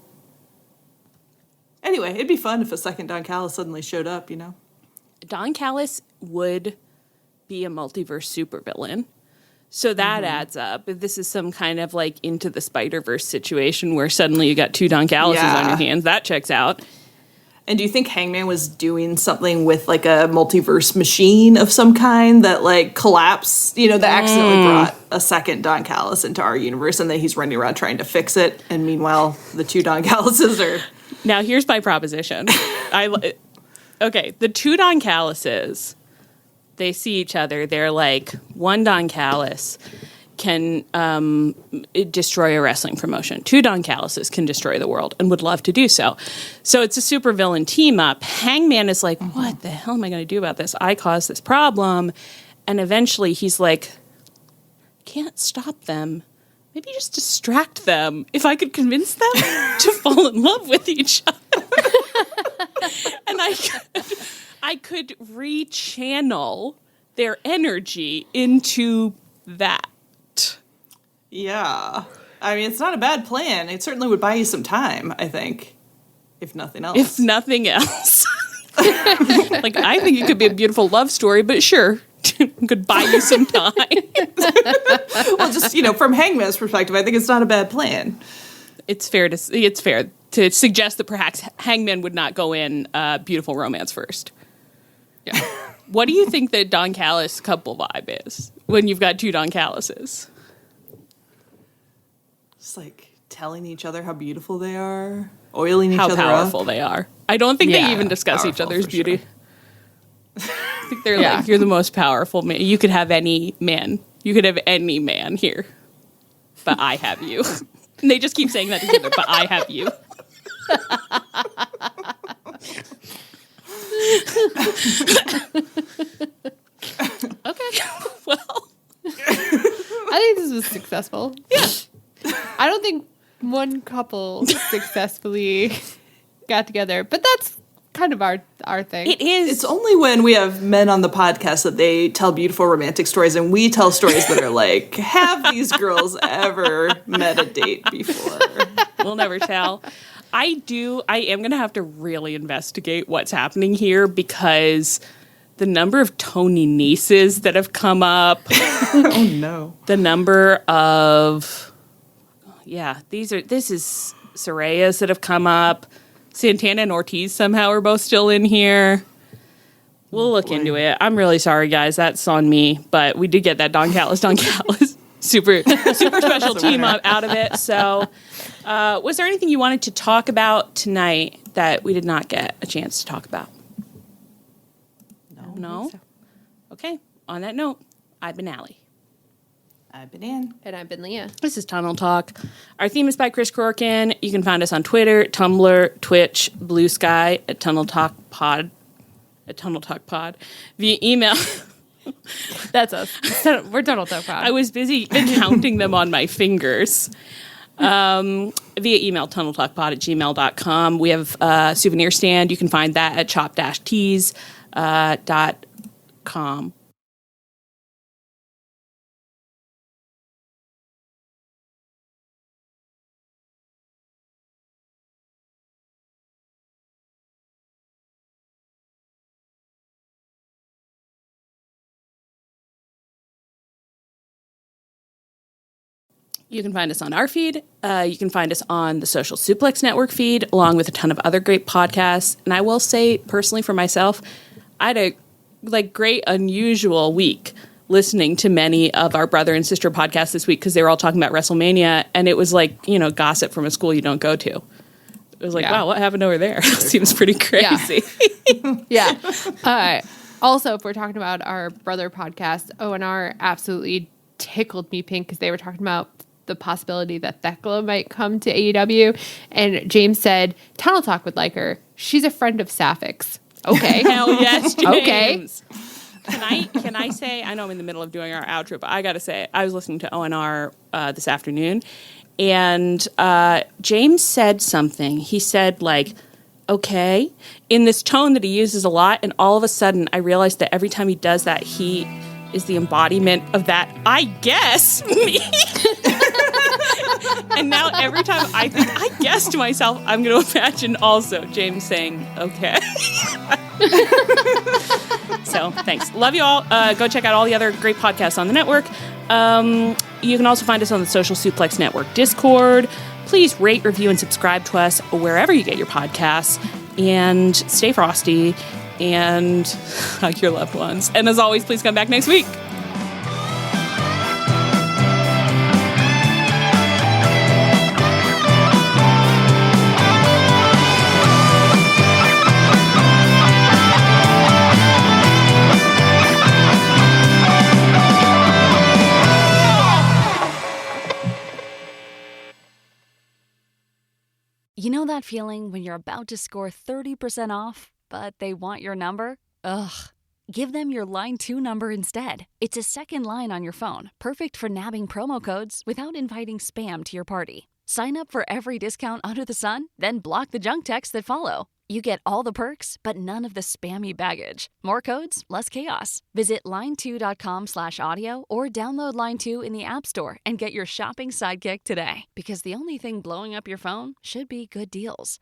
Anyway, it'd be fun if a second Don Callis suddenly showed up, Don Callis would be a multiverse supervillain. So that adds up. If this is some kind of like Into the Spider-Verse situation where suddenly you got 2 Don Callises on your hands, that checks out. And do you think Hangman was doing something with like a multiverse machine of some kind that like collapsed, that accidentally brought a second Don Callis into our universe and that he's running around trying to fix it? And meanwhile, the 2 Don Callises are... Now, here's my proposition. Okay, the 2 Don Callises, they see each other. They're like, one Don Callis can destroy a wrestling promotion. 2 Don Callises can destroy the world and would love to do so. So it's a supervillain team up. Hangman is like, what the hell am I going to do about this? I caused this problem. And eventually he's like, can't stop them. Maybe just distract them. If I could convince them to fall in love with each other. And I could rechannel their energy into that. Yeah. I mean, it's not a bad plan. It certainly would buy you some time, I think. If nothing else. If nothing else. Like, I think it could be a beautiful love story, but sure. Could buy you some time. Well, just, from Hangman's perspective, I think it's not a bad plan. It's fair to suggest that perhaps Hangman would not go in beautiful romance first. Yeah. What do you think the Don Callis couple vibe is when you've got 2 Don Callises? Just like telling each other how beautiful they are, oiling each other up. How powerful they are. I don't think they even discuss each other's beauty. Sure. I think they're like, you're the most powerful man. You could have any man. You could have any man here. But I have you. And they just keep saying that together, but I have you. Okay. Well. I think this was successful. Yeah. I don't think one couple successfully got together, but that's kind of our thing. It is. It's only when we have men on the podcast that they tell beautiful romantic stories, and we tell stories that are like, have these girls ever met a date before? We'll never tell. I am going to have to really investigate what's happening here because the number of Tony nieces that have come up. Oh, no. The number of, this is Sarayas that have come up. Santana and Ortiz somehow are both still in here. We'll look into it. I'm really sorry, guys. That's on me. But we did get that Don Callis super special team up out of it. So was there anything you wanted to talk about tonight that we did not get a chance to talk about? No? So. Okay. On that note, I've been Allie. I've been Ann. And I've been Leah. This is Tunnel Talk. Our theme is by Chris Corkin. You can find us on Twitter, Tumblr, Twitch, Blue Sky, at Tunnel Talk Pod. Via email. That's us. We're Tunnel Talk Pod. I was busy counting them on my fingers. Via email, tunneltalkpod@gmail.com. We have a souvenir stand. You can find that at chop-tees.com. You can find us on our feed. You can find us on the Social Suplex Network feed, along with a ton of other great podcasts. And I will say, personally, for myself, I had a great, unusual week listening to many of our brother and sister podcasts this week because they were all talking about WrestleMania, and it was like, gossip from a school you don't go to. It was like, wow, what happened over there? Seems pretty crazy. Yeah. Also, if we're talking about our brother podcast, Owen R absolutely tickled me pink because they were talking about the possibility that Thekla might come to AEW. And James said, Tunnel Talk would like her. She's a friend of Sapphics. Okay. Hell yes, James. Okay. Can I say, I know I'm in the middle of doing our outro, but I got to say, I was listening to ONR this afternoon, and James said something. He said, like, okay, in this tone that he uses a lot, and all of a sudden I realized that every time he does that, he is the embodiment of that, I guess, me. And now every time I think I guess to myself, I'm going to imagine also James saying, okay. So thanks. Love you all. Go check out all the other great podcasts on the network. You can also find us on the Social Suplex Network Discord. Please rate, review, and subscribe to us wherever you get your podcasts. And stay frosty and hug your loved ones. And as always, please come back next week. You know that feeling when you're about to score 30% off, but they want your number? Ugh. Give them your Line 2 number instead. It's a second line on your phone, perfect for nabbing promo codes without inviting spam to your party. Sign up for every discount under the sun, then block the junk texts that follow. You get all the perks, but none of the spammy baggage. More codes, less chaos. Visit line2.com/audio or download Line 2 in the App Store and get your shopping sidekick today. Because the only thing blowing up your phone should be good deals.